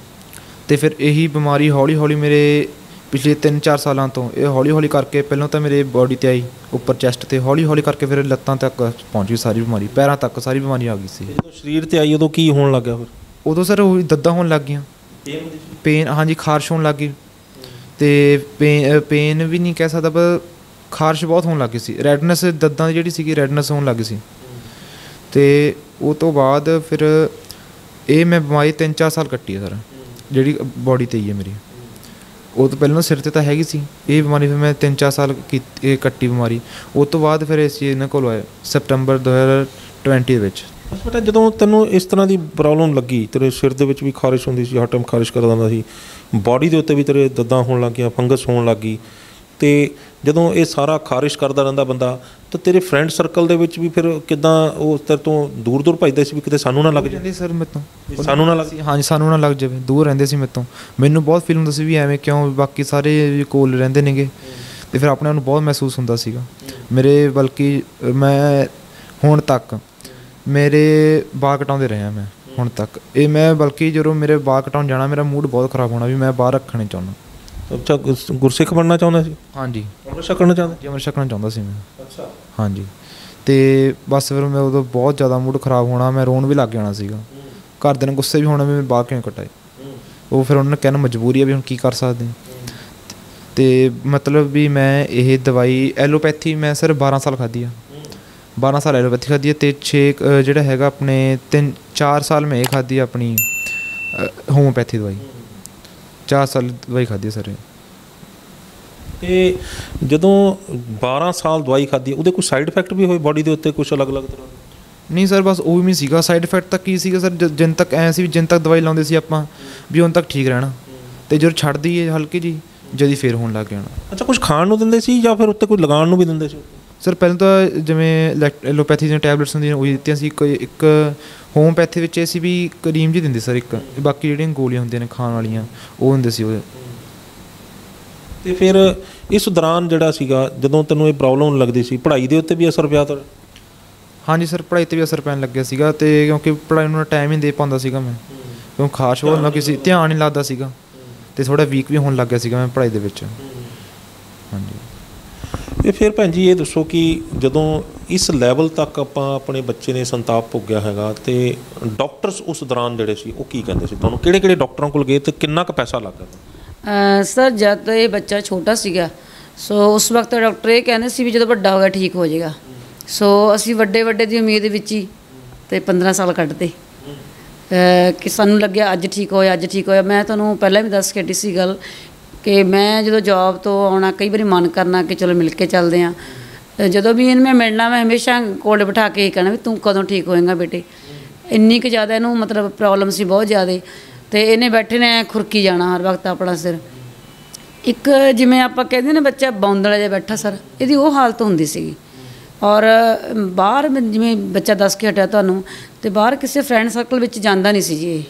ਤੇ ਫਿਰ ਇਹੀ ਬਿਮਾਰੀ ਹੌਲੀ ਹੌਲੀ ਮੇਰੇ ਪਿਛਲੇ 3-4 ਸਾਲਾਂ ਤੋਂ ਇਹ ਹੌਲੀ ਹੌਲੀ ਕਰਕੇ ਪਹਿਲਾਂ ਤਾਂ ਮੇਰੇ ਬੋਡੀ 'ਤੇ ਆਈ, ਉੱਪਰ ਚੈਸਟ 'ਤੇ, ਹੌਲੀ ਹੌਲੀ ਕਰਕੇ ਫਿਰ ਲੱਤਾਂ ਤੱਕ ਪਹੁੰਚ ਗਈ ਸਾਰੀ ਬਿਮਾਰੀ, ਪੈਰਾਂ ਤੱਕ ਸਾਰੀ ਬਿਮਾਰੀ ਆ ਗਈ ਸੀ। ਜਦੋਂ ਸਰੀਰ 'ਤੇ ਆਈ ਉਦੋਂ ਕੀ ਹੋਣ ਲੱਗ ਗਿਆ ਫਿਰ? ਉਦੋਂ ਸਰ ਉਹ ਦੱਦਾਂ ਹੋਣ ਲੱਗ ਗਈਆਂ, ਪੇਨ, ਹਾਂਜੀ, ਖਾਰਿਸ਼ ਹੋਣ ਲੱਗ ਗਈ। ਤੇ ਪੇਨ ਵੀ ਨਹੀਂ ਕਹਿ ਸਕਦਾ ਪਰ ਖਾਰਿਸ਼ ਬਹੁਤ ਹੋਣ ਲੱਗ ਗਈ ਸੀ। ਰੈਡਨੈਸ ਦੱਦਾਂ ਦੀ ਜਿਹੜੀ ਸੀਗੀ ਰੈਡਨੈਸ ਹੋਣ ਲੱਗ ਗਈ ਸੀ। ਤੇ ਉਹ ਤੋਂ ਬਾਅਦ ਫਿਰ ਇਹ ਮੈਂ ਬਿਮਾਰੀ 3-4 ਸਾਲ ਕੱਟੀ ਹੈ ਸਰ, ਜਿਹੜੀ ਬੋਡੀ 'ਤੇ ਹੀ ਹੈ ਮੇਰੀ। ਉਹ ਤੋਂ ਪਹਿਲਾਂ ਸਿਰ 'ਤੇ ਤਾਂ ਹੈਗੀ ਸੀ ਇਹ ਬਿਮਾਰੀ, ਫਿਰ ਮੈਂ 3-4 ਸਾਲ ਇਹ ਕੱਟੀ ਬਿਮਾਰੀ। ਉਹ ਤੋਂ ਬਾਅਦ ਫਿਰ ਅਸੀਂ ਇਹਨਾਂ ਕੋਲ ਆਏ ਸੈਪਟੰਬਰ 2020 ਦੇ ਵਿੱਚ। ਬੇਟਾ ਜਦੋਂ ਤੈਨੂੰ ਇਸ ਤਰ੍ਹਾਂ ਦੀ ਪ੍ਰੋਬਲਮ ਲੱਗੀ, ਤੇਰੇ ਸਿਰ ਦੇ ਵਿੱਚ ਵੀ ਖਾਰਿਸ਼ ਹੁੰਦੀ ਸੀ, ਹਰ ਟਾਈਮ ਖਾਰਿਸ਼ ਕਰਦਾ ਹੁੰਦਾ ਸੀ, ਬਾਡੀ ਦੇ ਉੱਤੇ ਵੀ ਤੇਰੇ ਦੱਦਾਂ ਹੋਣ ਲੱਗ ਗਈਆਂ, ਫੰਗਸ ਹੋਣ ਲੱਗ ਗਈ, ਤੇ ਜਦੋਂ ਇਹ ਸਾਰਾ ਖਾਰਿਸ਼ ਕਰਦਾ ਰਹਿੰਦਾ ਬੰਦਾ, ਤਾਂ ਤੇਰੇ ਫਰੈਂਡ ਸਰਕਲ ਦੇ ਵਿੱਚ ਵੀ ਫਿਰ ਕਿੱਦਾਂ ਉਹ ਤੇਰੇ ਤੋਂ ਦੂਰ ਭੱਜਦੇ ਸੀ ਵੀ ਕਿਤੇ ਸਾਨੂੰ ਨਾ ਲੱਗ ਜਾਵੇ? ਸਰ ਮੇਰੇ ਤੋਂ ਸਾਨੂੰ ਨਾ ਲੱਗ, ਹਾਂਜੀ, ਸਾਨੂੰ ਨਾ ਲੱਗ ਜਾਵੇ, ਦੂਰ ਰਹਿੰਦੇ ਸੀ ਮੇਰੇ ਤੋਂ। ਮੈਨੂੰ ਬਹੁਤ ਫੀਲ ਹੁੰਦਾ ਸੀ ਵੀ ਐਵੇਂ ਕਿਉਂ, ਬਾਕੀ ਸਾਰੇ ਕੋਲ ਰਹਿੰਦੇ ਨੇਗੇ, ਤੇ ਫਿਰ ਆਪਣੇ ਆਪ ਨੂੰ ਬਹੁਤ ਮਹਿਸੂਸ ਹੁੰਦਾ ਸੀਗਾ ਮੇਰੇ। ਬਲਕਿ ਮੈਂ ਹੁਣ ਤੱਕ ਮੇਰੇ ਵਾਲ ਕਟਾਉਂਦੇ ਰਿਹਾ ਮੈਂ ਹੁਣ ਤੱਕ। ਇਹ ਮੈਂ ਬਲਕਿ ਜਦੋਂ ਮੇਰੇ ਵਾਲ ਕਟਾਉਣ ਜਾਣਾ ਮੇਰਾ ਮੂਡ ਬਹੁਤ ਖਰਾਬ ਹੋਣਾ ਵੀ ਮੈਂ ਬਾਹਰ ਰੱਖਣੇ ਚਾਹੁੰਦਾ। ਅੱਛਾ, ਗੁਰਸਿੱਖ ਬਣਨਾ ਚਾਹੁੰਦਾ ਸੀ? ਹਾਂਜੀ। ਅੰਮ੍ਰਿਤ ਛਕਣਾ ਚਾਹੁੰਦਾ? ਜੀ, ਅੰਮ੍ਰਿਤ ਛਕਣਾ ਚਾਹੁੰਦਾ ਸੀ ਮੈਂ। ਅੱਛਾ। ਹਾਂਜੀ। ਤੇ ਬਸ ਫਿਰ ਮੈਂ ਉਦੋਂ ਬਹੁਤ ਜ਼ਿਆਦਾ ਮੂਡ ਖਰਾਬ ਹੋਣਾ, ਮੈਂ ਰੋਣ ਵੀ ਲੱਗ ਜਾਣਾ ਸੀਗਾ। ਘਰਦਿਆਂ ਨੂੰ ਗੁੱਸੇ ਵੀ ਹੋਣਾ ਵੀ ਮੈਂ ਬਾਹਰ ਕਿਉਂ ਕਟਾਏ। ਉਹ ਫਿਰ ਉਹਨਾਂ ਨੇ ਕਹਿਣਾ ਮਜਬੂਰੀ ਹੈ ਵੀ ਹੁਣ ਕੀ ਕਰ ਸਕਦੇ। ਤੇ ਮਤਲਬ ਵੀ ਮੈਂ ਇਹ ਦਵਾਈ ਐਲੋਪੈਥੀ ਮੈਂ ਸਿਰ 12 ਸਾਲ ਖਾਧੀ ਆ, 12 ਸਾਲ ਐਲੋਪੈਥੀ ਖਾਧੀ ਹੈ, ਅਤੇ 6 ਜਿਹੜਾ ਹੈਗਾ ਆਪਣੇ 3-4 ਸਾਲ ਮੈਂ ਇਹ ਖਾਧੀ ਆ ਆਪਣੀ ਹੋਮੋਪੈਥੀ ਦਵਾਈ। 4 ਸਾਲ ਦਵਾਈ ਖਾਧੀ ਸਰ। ਤੇ ਜਦੋਂ 12 ਸਾਲ ਦਵਾਈ ਖਾਧੀ ਉਹਦੇ ਕੋਈ ਸਾਈਡ ਇਫੈਕਟ ਵੀ ਹੋਏ ਬਾਡੀ ਦੇ ਉੱਤੇ ਕੁਛ ਅਲੱਗ-ਅਲੱਗ ਤਰ੍ਹਾਂ? ਨਹੀਂ ਸਰ, ਬਸ ਉਹ ਵੀ ਸੀਗਾ ਸਾਈਡ ਇਫੈਕਟ। ਤਾਂ ਕੀ ਸੀਗਾ ਸਰ, ਜਿੰਨ ਤੱਕ ਐਂ ਸੀ ਵੀ ਜਿੰਨ ਤੱਕ ਦਵਾਈ ਲਾਉਂਦੇ ਸੀ ਆਪਾਂ ਵੀ ਉਨ ਤੱਕ ਠੀਕ ਰਹਿਣਾ, ਅਤੇ ਜਦੋਂ ਛੱਡਦੀ ਹੈ ਹਲਕੀ ਜੀ ਜਦੀ ਫੇਰ ਹੋਣ ਲੱਗ ਜਾਣਾ। ਅੱਛਾ, ਕੁਛ ਖਾਣ ਨੂੰ ਦਿੰਦੇ ਸੀ ਜਾਂ ਫਿਰ ਉੱਤੇ ਕੋਈ ਲਗਾਉਣ ਨੂੰ ਵੀ ਦਿੰਦੇ ਸੀ? ਸਰ ਪਹਿਲਾਂ ਤਾਂ ਜਿਵੇਂ ਐਲੋਪੈਥੀ ਦੀਆਂ ਟੈਬਲੇਟਸ ਹੁੰਦੀਆਂ ਉਹ ਦਿੱਤੀਆਂ ਸੀ। ਇੱਕ ਹੋਮੋਪੈਥੀ ਵਿੱਚ ਇਹ ਸੀ ਵੀ ਕਰੀਮ ਜੀ ਦਿੰਦੇ ਸਰ ਇੱਕ, ਬਾਕੀ ਜਿਹੜੀਆਂ ਗੋਲੀਆਂ ਹੁੰਦੀਆਂ ਨੇ ਖਾਣ ਵਾਲੀਆਂ ਉਹ ਹੁੰਦੇ ਸੀ ਉਹਦੇ। ਅਤੇ ਫਿਰ ਇਸ ਦੌਰਾਨ ਜਿਹੜਾ ਸੀਗਾ ਜਦੋਂ ਤੈਨੂੰ ਇਹ ਪ੍ਰੋਬਲਮ ਲੱਗਦੀ ਸੀ, ਪੜ੍ਹਾਈ ਦੇ ਉੱਤੇ ਵੀ ਅਸਰ ਪਿਆ ਤੇਰਾ? ਹਾਂਜੀ ਸਰ, ਪੜ੍ਹਾਈ 'ਤੇ ਵੀ ਅਸਰ ਪੈਣ ਲੱਗਿਆ ਸੀਗਾ। ਅਤੇ ਕਿਉਂਕਿ ਪੜ੍ਹਾਈ ਨੂੰ ਟਾਈਮ ਹੀ ਨਹੀਂ ਦੇ ਪਾਉਂਦਾ ਸੀਗਾ ਮੈਂ, ਕਿਉਂਕਿ ਖਾਸ ਹੋਣ ਲੱਗੀ ਸੀ, ਧਿਆਨ ਨਹੀਂ ਲੱਗਦਾ ਸੀਗਾ, ਅਤੇ ਥੋੜ੍ਹਾ ਵੀਕ ਵੀ ਹੋਣ ਲੱਗ ਗਿਆ ਸੀਗਾ ਮੈਂ ਪੜ੍ਹਾਈ ਦੇ ਵਿੱਚ। ਹਾਂਜੀ। ਅਤੇ ਫਿਰ ਭੈਣ ਜੀ ਇਹ ਦੱਸੋ ਕਿ ਜਦੋਂ ਇਸ ਲੈਵਲ ਤੱਕ ਆਪਾਂ ਆਪਣੇ ਬੱਚੇ ਨੇ ਸੰਤਾਪ ਭੋਗਿਆ ਹੈਗਾ, ਅਤੇ ਡਾਕਟਰਸ ਉਸ ਦੌਰਾਨ ਜਿਹੜੇ ਸੀ ਉਹ ਕੀ ਕਹਿੰਦੇ ਸੀ ਤੁਹਾਨੂੰ? ਕਿਹੜੇ ਡਾਕਟਰਾਂ ਕੋਲ ਗਏ ਅਤੇ ਕਿੰਨਾ ਕੁ ਪੈਸਾ ਲੱਗ ਗਿਆ? ਸਰ ਜਦ ਇਹ ਬੱਚਾ ਛੋਟਾ ਸੀਗਾ ਸੋ ਉਸ ਵਕਤ ਡਾਕਟਰ ਇਹ ਕਹਿੰਦੇ ਸੀ ਵੀ ਜਦੋਂ ਵੱਡਾ ਹੋ ਗਿਆ ਠੀਕ ਹੋ ਜਾਏਗਾ। ਸੋ ਅਸੀਂ ਵੱਡੇ ਦੀ ਉਮੀਦ ਵਿੱਚ ਹੀ ਅਤੇ 15 ਸਾਲ ਕੱਢਦੇ ਕਿ ਸਾਨੂੰ ਲੱਗਿਆ ਅੱਜ ਠੀਕ ਹੋਇਆ। ਮੈਂ ਤੁਹਾਨੂੰ ਪਹਿਲਾਂ ਵੀ ਦੱਸ ਕੇ ਹਟੀ ਸੀ ਗੱਲ ਕਿ ਮੈਂ ਜਦੋਂ ਜੋਬ ਤੋਂ ਆਉਣਾ ਕਈ ਵਾਰੀ ਮਨ ਕਰਨਾ ਕਿ ਚਲੋ ਮਿਲ ਕੇ ਚੱਲਦੇ ਹਾਂ। ਜਦੋਂ ਵੀ ਇਹਨੂੰ ਮੈਂ ਮਿਲਣਾ ਮੈਂ ਹਮੇਸ਼ਾ ਕੋਲ ਬਿਠਾ ਕੇ ਇਹ ਕਹਿਣਾ ਵੀ ਤੂੰ ਕਦੋਂ ਠੀਕ ਹੋਏਗਾ ਬੇਟੇ। ਇੰਨੀ ਕੁ ਜ਼ਿਆਦਾ ਇਹਨੂੰ ਮਤਲਬ ਪ੍ਰੋਬਲਮ ਸੀ ਬਹੁਤ ਜ਼ਿਆਦਾ, ਅਤੇ ਇਹਨੇ ਬੈਠੇ ਨੇ ਖੁਰਕੀ ਜਾਣਾ ਹਰ ਵਕਤ ਆਪਣਾ ਸਿਰ। ਇੱਕ ਜਿਵੇਂ ਆਪਾਂ ਕਹਿੰਦੇ ਨੇ ਬੱਚਾ ਬੌਂਦਲਾ ਜਿਹਾ ਬੈਠਾ ਸਰ, ਇਹਦੀ ਉਹ ਹਾਲਤ ਹੁੰਦੀ ਸੀਗੀ। ਔਰ ਬਾਹਰ ਜਿਵੇਂ ਬੱਚਾ ਦੱਸ ਕੇ ਹਟਿਆ ਤੁਹਾਨੂੰ, ਅਤੇ ਬਾਹਰ ਕਿਸੇ ਫਰੈਂਡ ਸਰਕਲ ਵਿੱਚ ਜਾਂਦਾ ਨਹੀਂ ਸੀ ਜੀ ਇਹ,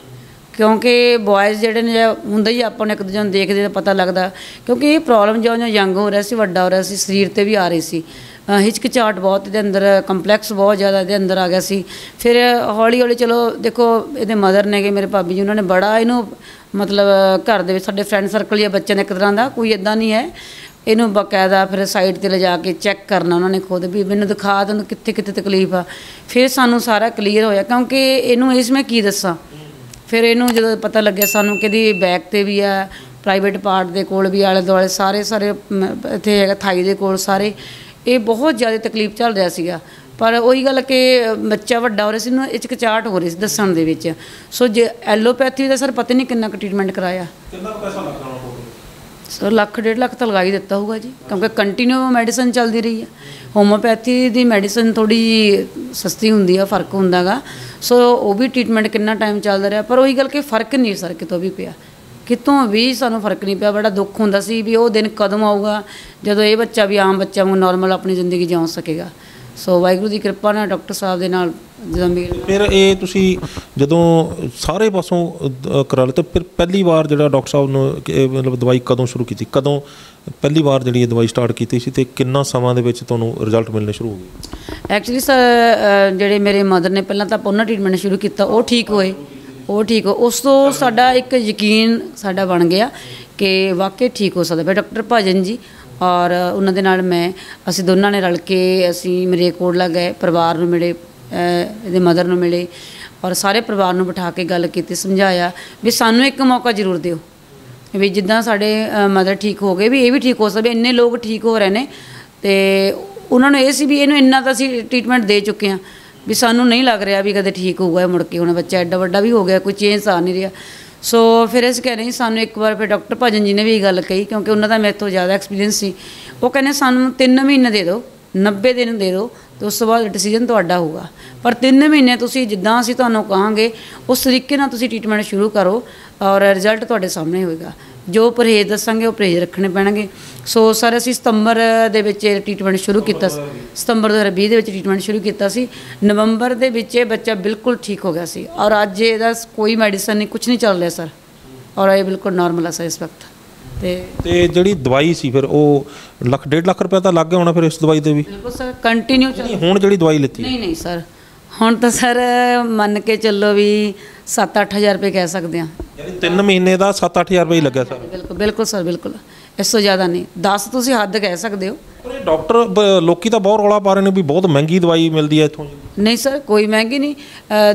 ਕਿਉਂਕਿ ਬੋਆਇਜ਼ ਜਿਹੜੇ ਨੇ ਹੁੰਦਾ ਹੀ ਆਪਾਂ ਨੂੰ ਇੱਕ ਦੂਜੇ ਨੂੰ ਦੇਖਦੇ ਤਾਂ ਪਤਾ ਲੱਗਦਾ, ਕਿਉਂਕਿ ਇਹ ਪ੍ਰੋਬਲਮ ਜਿਉਂ-ਜਿਉਂ ਯੰਗ ਹੋ ਰਿਹਾ ਸੀ, ਵੱਡਾ ਹੋ ਰਿਹਾ ਸੀ, ਸਰੀਰ 'ਤੇ ਵੀ ਆ ਰਹੀ ਸੀ। ਹਿਚਕਚਾਹਟ ਬਹੁਤ ਇਹਦੇ ਅੰਦਰ, ਕੰਪਲੈਕਸ ਬਹੁਤ ਜ਼ਿਆਦਾ ਇਹਦੇ ਅੰਦਰ ਆ ਗਿਆ ਸੀ। ਫਿਰ ਹੌਲੀ ਹੌਲੀ ਚਲੋ ਦੇਖੋ ਇਹਦੇ ਮਦਰ ਨੇਗੇ ਮੇਰੇ ਭਾਬੀ ਜੀ, ਉਹਨਾਂ ਨੇ ਬੜਾ ਇਹਨੂੰ ਮਤਲਬ ਘਰ ਦੇ ਵਿੱਚ ਸਾਡੇ ਫਰੈਂਡ ਸਰਕਲ ਜਾਂ ਬੱਚਿਆਂ ਦਾ ਇੱਕ ਤਰ੍ਹਾਂ ਦਾ ਕੋਈ ਇੱਦਾਂ ਨਹੀਂ ਹੈ, ਇਹਨੂੰ ਬਾਕਾਇਦਾ ਫਿਰ ਸਾਈਡ 'ਤੇ ਲਿਜਾ ਕੇ ਚੈੱਕ ਕਰਨਾ ਉਹਨਾਂ ਨੇ ਖੁਦ ਵੀ ਮੈਨੂੰ ਦਿਖਾ ਤੈਨੂੰ ਕਿੱਥੇ ਕਿੱਥੇ ਤਕਲੀਫ ਆ। ਫਿਰ ਸਾਨੂੰ ਸਾਰਾ ਕਲੀਅਰ ਹੋਇਆ ਕਿਉਂਕਿ ਇਹਨੂੰ ਇਸ ਮੈਂ ਕੀ ਦੱਸਾਂ। ਫਿਰ ਇਹਨੂੰ ਜਦੋਂ ਪਤਾ ਲੱਗਿਆ ਸਾਨੂੰ ਕਿ ਇਹਦੀ ਬੈਕ 'ਤੇ ਵੀ ਆ, ਪ੍ਰਾਈਵੇਟ ਪਾਰਟ ਦੇ ਕੋਲ ਵੀ, ਆਲੇ ਦੁਆਲੇ ਸਾਰੇ ਇੱਥੇ ਹੈਗਾ ਥਾਈ ਦੇ ਕੋਲ ਸਾਰੇ, ਇਹ ਬਹੁਤ ਜ਼ਿਆਦਾ ਤਕਲੀਫ ਚੱਲ ਰਿਹਾ ਸੀਗਾ। ਪਰ ਉਹੀ ਗੱਲ ਕਿ ਬੱਚਾ ਵੱਡਾ ਹੋ ਰਿਹਾ ਸੀ, ਇਹਨੂੰ ਹਿਚਕਚਾਹਟ ਹੋ ਰਹੀ ਸੀ ਦੱਸਣ ਦੇ ਵਿੱਚ। ਸੋ ਜੇ ਐਲੋਪੈਥੀ ਦਾ ਸਰ ਪਤਾ ਨਹੀਂ ਕਿੰਨਾ ਕੁ ਟ੍ਰੀਟਮੈਂਟ ਕਰਾਇਆ, ਕਿੰਨਾ ਪੈਸਾ ਲੱਗਣਾ ਸਰ 1.5 ਲੱਖ ਤਾਂ ਲਗਾ ਹੀ ਦਿੱਤਾ ਹੋਊਗਾ ਜੀ, ਕਿਉਂਕਿ ਕੰਟੀਨਿਊ ਮੈਡੀਸਨ ਚੱਲਦੀ ਰਹੀ ਹੈ। ਹੋਮੋਪੈਥੀ ਦੀ ਮੈਡੀਸਨ ਥੋੜ੍ਹੀ ਜਿਹੀ ਸਸਤੀ ਹੁੰਦੀ ਆ, ਫਰਕ ਹੁੰਦਾ ਗਾ। ਸੋ ਉਹ ਵੀ ਟ੍ਰੀਟਮੈਂਟ ਕਿੰਨਾ ਟਾਈਮ ਚੱਲਦਾ ਰਿਹਾ, ਪਰ ਉਹੀ ਗੱਲ ਕਿ ਫਰਕ ਨਹੀਂ ਸਰ ਕਿਤੋਂ ਵੀ ਪਿਆ, ਕਿਤੋਂ ਵੀ ਸਾਨੂੰ ਫਰਕ ਨਹੀਂ ਪਿਆ। ਬੜਾ ਦੁੱਖ ਹੁੰਦਾ ਸੀ ਵੀ ਉਹ ਦਿਨ ਕਦੋਂ ਆਊਗਾ ਜਦੋਂ ਇਹ ਬੱਚਾ ਵੀ ਆਮ ਬੱਚਾ ਵਾਂਗ ਨੋਰਮਲ ਆਪਣੀ ਜ਼ਿੰਦਗੀ ਜਿਉ ਸਕੇਗਾ। ਸੋ ਵਾਹਿਗੁਰੂ ਦੀ ਕਿਰਪਾ ਨਾਲ ਡਾਕਟਰ ਸਾਹਿਬ ਦੇ ਨਾਲ ਜਦੋਂ ਫਿਰ ਇਹ ਤੁਸੀਂ ਜਦੋਂ ਸਾਰੇ ਪਾਸੋਂ ਕਰਾ ਲਿਆ ਤਾਂ ਫਿਰ ਪਹਿਲੀ ਵਾਰ ਜਿਹੜਾ ਡਾਕਟਰ ਸਾਹਿਬ ਨੂੰ ਮਤਲਬ ਦਵਾਈ ਕਦੋਂ ਸ਼ੁਰੂ ਕੀਤੀ, ਕਦੋਂ ਪਹਿਲੀ ਵਾਰ ਜਿਹੜੀ ਇਹ ਦਵਾਈ ਸਟਾਰਟ ਕੀਤੀ ਸੀ ਅਤੇ ਕਿੰਨਾ ਸਮਾਂ ਦੇ ਵਿੱਚ ਤੁਹਾਨੂੰ ਰਿਜ਼ਲਟ ਮਿਲਣੇ ਸ਼ੁਰੂ ਹੋ ਗਏ? ਐਕਚੁਅਲੀ ਸਰ ਜਿਹੜੇ ਮੇਰੇ ਮਦਰ ਨੇ ਪਹਿਲਾਂ ਤਾਂ ਉਹਨਾਂ ਟ੍ਰੀਟਮੈਂਟ ਸ਼ੁਰੂ ਕੀਤਾ, ਉਹ ਠੀਕ ਹੋਏ। ਉਸ ਤੋਂ ਸਾਡਾ ਇੱਕ ਯਕੀਨ ਸਾਡਾ ਬਣ ਗਿਆ ਕਿ ਵਾਕਈ ਠੀਕ ਹੋ ਸਕਦਾ। ਫਿਰ ਡਾਕਟਰ ਭਜਨ ਜੀ ਔਰ ਉਹਨਾਂ ਦੇ ਨਾਲ ਅਸੀਂ ਦੋਨਾਂ ਨੇ ਰਲ ਕੇ ਅਸੀਂ ਮਲੇਰਕੋਟਲਾ ਗਏ, ਪਰਿਵਾਰ ਨੂੰ ਮਿਲੇ, ਇਹਦੇ ਮਦਰ ਨੂੰ ਮਿਲੇ ਔਰ ਸਾਰੇ ਪਰਿਵਾਰ ਨੂੰ ਬਿਠਾ ਕੇ ਗੱਲ ਕੀਤੀ, ਸਮਝਾਇਆ ਵੀ ਸਾਨੂੰ ਇੱਕ ਮੌਕਾ ਜ਼ਰੂਰ ਦਿਓ ਵੀ ਜਿੱਦਾਂ ਸਾਡੇ ਮਦਰ ਠੀਕ ਹੋ ਗਏ ਵੀ ਇਹ ਵੀ ਠੀਕ ਹੋ ਸਕਦੇ। ਇੰਨੇ ਲੋਕ ਠੀਕ ਹੋ ਰਹੇ ਨੇ ਅਤੇ ਉਹਨਾਂ ਨੂੰ ਇਹ ਸੀ ਵੀ ਇਹਨੂੰ ਇੰਨਾ ਤਾਂ ਅਸੀਂ ਟ੍ਰੀਟਮੈਂਟ ਦੇ ਚੁੱਕੇ ਹਾਂ ਵੀ ਸਾਨੂੰ ਨਹੀਂ ਲੱਗ ਰਿਹਾ ਵੀ ਕਦੇ ਠੀਕ ਹੋਊਗਾ ਮੁੜ ਕੇ। ਹੁਣ ਬੱਚਾ ਐਡਾ ਵੱਡਾ ਵੀ ਹੋ ਗਿਆ, ਕੋਈ ਚੇਂਜ ਆ ਨਹੀਂ ਰਿਹਾ। ਸੋ ਫਿਰ ਅਸੀਂ ਕਹਿ ਰਹੇ ਸਾਨੂੰ ਇੱਕ ਵਾਰ ਫਿਰ ਡਾਕਟਰ ਭਜਨ ਜੀ ਨੇ ਵੀ ਇਹ ਗੱਲ ਕਹੀ, ਕਿਉਂਕਿ ਉਹਨਾਂ ਦਾ ਮੇਰੇ ਤੋਂ ਜ਼ਿਆਦਾ ਐਕਸਪੀਰੀਅੰਸ ਸੀ। ਉਹ ਕਹਿੰਦੇ ਸਾਨੂੰ 3 ਮਹੀਨੇ ਦੇ ਦਿਓ, 90 ਦਿਨ ਦੇ ਦਿਓ ਅਤੇ ਉਸ ਤੋਂ ਬਾਅਦ ਡਿਸੀਜਨ ਤੁਹਾਡਾ ਹੋਊਗਾ, ਪਰ 3 ਮਹੀਨੇ ਤੁਸੀਂ ਜਿੱਦਾਂ ਅਸੀਂ ਤੁਹਾਨੂੰ ਕਹਾਂਗੇ ਉਸ ਤਰੀਕੇ ਨਾਲ ਤੁਸੀਂ ਟ੍ਰੀਟਮੈਂਟ ਸ਼ੁਰੂ ਕਰੋ ਔਰ ਰਿਜ਼ਲਟ ਤੁਹਾਡੇ ਸਾਹਮਣੇ ਹੋਏਗਾ। ਜੋ ਪਰਹੇਜ਼ ਦੱਸਾਂਗੇ ਉਹ ਪਰਹੇਜ਼ ਰੱਖਣੇ ਪੈਣਗੇ। ਸੋ ਸਰ ਅਸੀਂ ਸਤੰਬਰ ਦੇ ਵਿੱਚ ਟ੍ਰੀਟਮੈਂਟ ਸ਼ੁਰੂ ਕੀਤਾ ਸੀ, ਸਤੰਬਰ 2020 ਦੇ ਵਿੱਚ ਟ੍ਰੀਟਮੈਂਟ ਸ਼ੁਰੂ ਕੀਤਾ ਸੀ। ਨਵੰਬਰ ਦੇ ਵਿੱਚ ਇਹ ਬੱਚਾ ਬਿਲਕੁਲ ਠੀਕ ਹੋ ਗਿਆ ਸੀ ਔਰ ਅੱਜ ਇਹਦਾ ਕੋਈ ਮੈਡੀਸਨ ਨਹੀਂ, ਕੁਛ ਨਹੀਂ ਚੱਲ ਰਿਹਾ ਸਰ, ਔਰ ਇਹ ਬਿਲਕੁਲ ਨੋਰਮਲ ਆ ਸਰ ਇਸ ਵਕਤ। ਤੇ ਜਿਹੜੀ ਦਵਾਈ ਸੀ ਫਿਰ ਉਹ 1.5 ਲੱਖ ਰੁਪਇਆ ਤਾਂ ਲੱਗ ਗਿਆ ਹੋਣਾ ਫਿਰ ਇਸ ਦਵਾਈ 'ਤੇ ਵੀ? ਬਿਲਕੁਲ ਸਰ ਕੰਟੀਨਿਊ ਹੁਣ ਜਿਹੜੀ ਦਵਾਈ ਲਿੱਤੀ? ਨਹੀਂ ਸਰ, ਹੁਣ ਤਾਂ ਸਰ ਮੰਨ ਕੇ ਚੱਲੋ ਵੀ 7-8 ਹਜ਼ਾਰ ਰੁਪਏ ਕਹਿ ਸਕਦੇ ਹਾਂ। ਯਾਨੀ 3 ਮਹੀਨੇ ਦਾ 7-8 ਹਜ਼ਾਰ ਰੁਪਏ ਲੱਗਿਆ ਸਰ? ਬਿਲਕੁਲ ਸਰ, ਬਿਲਕੁਲ, ਇਸ ਤੋਂ ਜ਼ਿਆਦਾ ਨਹੀਂ। 10 ਤੁਸੀਂ ਹੱਦ ਕਹਿ ਸਕਦੇ ਹੋ। ਪਰ ਡਾਕਟਰ ਲੋਕੀ ਤਾਂ ਬਹੁਤ ਰੌਲਾ ਪਾ ਰਹੇ ਨੇ ਵੀ ਬਹੁਤ ਮਹਿੰਗੀ ਦਵਾਈ ਮਿਲਦੀ ਹੈ ਇੱਥੋਂ। ਨਹੀਂ ਸਰ, ਕੋਈ ਮਹਿੰਗੀ ਨਹੀਂ।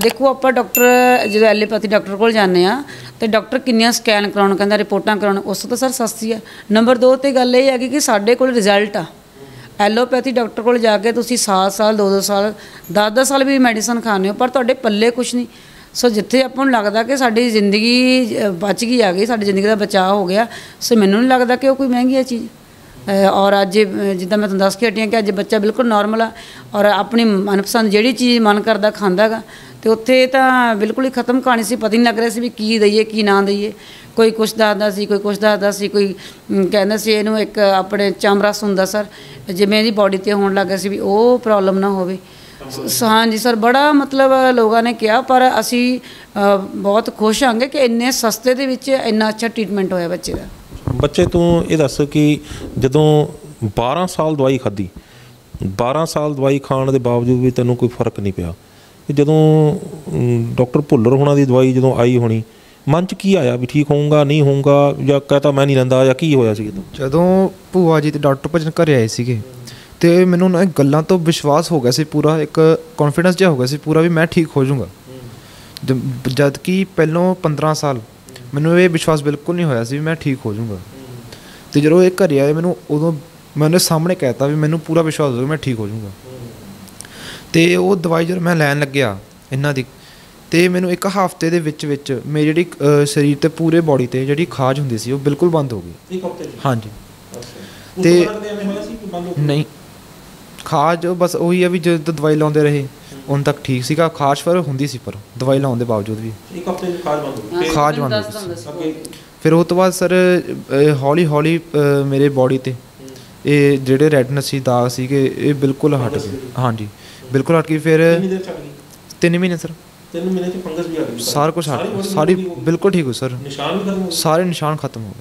ਦੇਖੋ ਆਪਾਂ ਡਾਕਟਰ ਜਦੋਂ ਐਲੋਪੈਥੀ ਡਾਕਟਰ ਕੋਲ ਜਾਂਦੇ ਹਾਂ ਅਤੇ ਡਾਕਟਰ ਕਿੰਨੀਆਂ ਸਕੈਨ ਕਰਾਉਣ ਕਹਿੰਦਾ, ਰਿਪੋਰਟਾਂ ਕਰਾਉਣ, ਉਸ ਤੋਂ ਤਾਂ ਸਰ ਸਸਤੀ ਹੈ। ਨੰਬਰ 2 ਤੇ ਗੱਲ ਇਹ ਹੈਗੀ ਕਿ ਸਾਡੇ ਕੋਲ ਰਿਜ਼ਲਟ ਆ। ਐਲੋਪੈਥੀ ਡਾਕਟਰ ਕੋਲ ਜਾ ਕੇ ਤੁਸੀਂ ਸਾਲ 2-2 ਸਾਲ 10-10 ਸਾਲ ਵੀ ਮੈਡੀਸਨ ਖਾਂਦੇ ਹੋ ਪਰ ਤੁਹਾਡੇ ਪੱਲੇ ਕੁਛ ਨਹੀਂ। ਸੋ ਜਿੱਥੇ ਆਪਾਂ ਨੂੰ ਲੱਗਦਾ ਕਿ ਸਾਡੀ ਜ਼ਿੰਦਗੀ ਬਚ ਗਈ ਆ ਗਈ, ਸਾਡੀ ਜ਼ਿੰਦਗੀ ਦਾ ਬਚਾਅ ਹੋ ਗਿਆ, ਸੋ ਮੈਨੂੰ ਨਹੀਂ ਲੱਗਦਾ ਕਿ ਉਹ ਕੋਈ ਮਹਿੰਗੀ ਹੈ ਚੀਜ਼। ਔਰ ਅੱਜ ਜਿੱਦਾਂ ਮੈਂ ਤੁਹਾਨੂੰ ਦੱਸ ਕੇ ਹਟੀ ਹਾਂ ਕਿ ਅੱਜ ਬੱਚਾ ਬਿਲਕੁਲ ਨੋਰਮਲ ਆ ਔਰ ਆਪਣੀ ਮਨਪਸੰਦ ਜਿਹੜੀ ਚੀਜ਼ ਮਨ ਕਰਦਾ ਖਾਂਦਾ ਗਾ। ਅਤੇ ਉੱਥੇ ਤਾਂ ਬਿਲਕੁਲ ਹੀ ਖਤਮ ਕਹਾਣੀ ਸੀ, ਪਤਾ ਹੀ ਨਹੀਂ ਲੱਗ ਰਿਹਾ ਸੀ ਵੀ ਕੀ ਦਈਏ ਕੀ ਨਾ ਦਈਏ। ਕੋਈ ਕੁਛ ਦੱਸਦਾ ਸੀ, ਕੋਈ ਕੁਛ ਦੱਸਦਾ ਸੀ, ਕੋਈ ਕਹਿੰਦਾ ਸੀ ਇਹਨੂੰ ਇੱਕ ਆਪਣੇ ਚਮਰਸ ਹੁੰਦਾ ਸਰ, ਜਿਵੇਂ ਇਹਦੀ ਬੋਡੀ 'ਤੇ ਹੋਣ ਲੱਗ ਗਿਆ ਸੀ ਵੀ ਉਹ ਪ੍ਰੋਬਲਮ ਨਾ ਹੋਵੇ। ਹਾਂਜੀ ਸਰ, ਬੜਾ ਮਤਲਬ ਲੋਕਾਂ ਨੇ ਕਿਹਾ, ਪਰ ਅਸੀਂ ਬਹੁਤ ਖੁਸ਼ ਹਾਂਗੇ ਕਿ ਇੰਨੇ ਸਸਤੇ ਦੇ ਵਿੱਚ ਇੰਨਾ ਅੱਛਾ ਟ੍ਰੀਟਮੈਂਟ ਹੋਇਆ ਬੱਚੇ ਦਾ। ਬੱਚੇ ਤੂੰ ਇਹ ਦੱਸ ਕਿ ਜਦੋਂ 12 ਸਾਲ ਦਵਾਈ ਖਾਧੀ, 12 ਸਾਲ ਦਵਾਈ ਖਾਣ ਦੇ ਬਾਵਜੂਦ ਵੀ ਤੈਨੂੰ ਕੋਈ ਫਰਕ ਨਹੀਂ ਪਿਆ, ਜਦੋਂ ਡਾਕਟਰ ਭੁੱਲਰ ਹੋਣਾ ਦੀ ਦਵਾਈ ਜਦੋਂ ਆਈ ਹੋਣੀ, ਮਨ 'ਚ ਕੀ ਆਇਆ ਵੀ ਠੀਕ ਹੋਊਗਾ ਨਹੀਂ ਹੋਊਗਾ, ਜਾਂ ਕਹਤਾ ਮੈਂ ਨਹੀਂ ਲੈਂਦਾ, ਜਾਂ ਕੀ ਹੋਇਆ ਸੀ? ਜਦੋਂ ਭੂਆ ਜੀ ਤੇ ਡਾਕਟਰ ਭਜਨ ਘਰੇ ਆਏ ਸੀਗੇ ਅਤੇ ਮੈਨੂੰ ਨਾ ਗੱਲਾਂ ਤੋਂ ਵਿਸ਼ਵਾਸ ਹੋ ਗਿਆ ਸੀ ਪੂਰਾ, ਇੱਕ ਕੌਨਫੀਡੈਂਸ ਜਿਹਾ ਹੋ ਗਿਆ ਸੀ ਪੂਰਾ ਵੀ ਮੈਂ ਠੀਕ ਹੋ ਜਾਊਂਗਾ। ਜਦ ਕਿ ਪਹਿਲੋਂ 15 ਸਾਲ ਮੈਨੂੰ ਇਹ ਵਿਸ਼ਵਾਸ ਬਿਲਕੁਲ ਨਹੀਂ ਹੋਇਆ ਸੀ ਵੀ ਮੈਂ ਠੀਕ ਹੋ ਜਾਊਂਗਾ। ਅਤੇ ਜਦੋਂ ਇਹ ਘਰੇ ਆਏ ਮੈਨੂੰ ਉਦੋਂ ਮੈਂ ਉਹਦੇ ਸਾਹਮਣੇ ਕਹਿ ਤਾ ਵੀ ਮੈਨੂੰ ਪੂਰਾ ਵਿਸ਼ਵਾਸ ਹੋ ਗਿਆ ਮੈਂ ਠੀਕ ਹੋ ਜਾਊਂਗਾ। ਅਤੇ ਉਹ ਦਵਾਈ ਜਦੋਂ ਮੈਂ ਲੈਣ ਲੱਗਿਆ ਇਹਨਾਂ ਦੀ, ਅਤੇ ਮੈਨੂੰ ਇੱਕ ਹਫ਼ਤੇ ਦੇ ਵਿੱਚ ਮੇਰੀ ਜਿਹੜੀ ਸਰੀਰ 'ਤੇ ਪੂਰੇ ਬੋਡੀ 'ਤੇ ਜਿਹੜੀ ਖਾਜ ਹੁੰਦੀ ਸੀ ਉਹ ਬਿਲਕੁਲ ਬੰਦ ਹੋ ਗਈ। ਹਾਂਜੀ। ਅਤੇ ਨਹੀਂ, ਖਾਜ ਬਸ ਉਹੀ ਆ ਵੀ ਜਦੋਂ ਦਵਾਈ ਲਾਉਂਦੇ ਰਹੇ ਉਦੋਂ ਤੱਕ ਠੀਕ ਸੀਗਾ, ਖਾਜ ਫਿਰ ਹੁੰਦੀ ਸੀ ਪਰ ਦਵਾਈ ਲਾਉਣ ਦੇ ਬਾਵਜੂਦ ਵੀ ਖਾਜ ਬੰਦ ਹੋ ਗਈ। ਫਿਰ ਉਹ ਤੋਂ ਬਾਅਦ ਸਰ ਹੌਲੀ ਮੇਰੇ ਬੋਡੀ 'ਤੇ ਇਹ ਜਿਹੜੇ ਰੈਡਨੈਸ ਸੀ, ਦਾਗ ਸੀਗੇ, ਇਹ ਬਿਲਕੁਲ ਹਟ ਗਏ। ਹਾਂਜੀ, ਬਿਲਕੁਲ ਹਟ ਗਈ। ਫਿਰ 3 ਮਹੀਨੇ ਸਰ, 3 ਮਹੀਨੇ 'ਚ ਫੰਗਸ ਵੀ ਆ ਗਈ, ਸਾਰਾ ਕੁਛ ਹਟ ਗਿਆ, ਸਾਰੀ ਬਿਲਕੁਲ ਠੀਕ ਹੋ ਸਰ, ਸਾਰੇ ਨਿਸ਼ਾਨ ਖਤਮ ਹੋ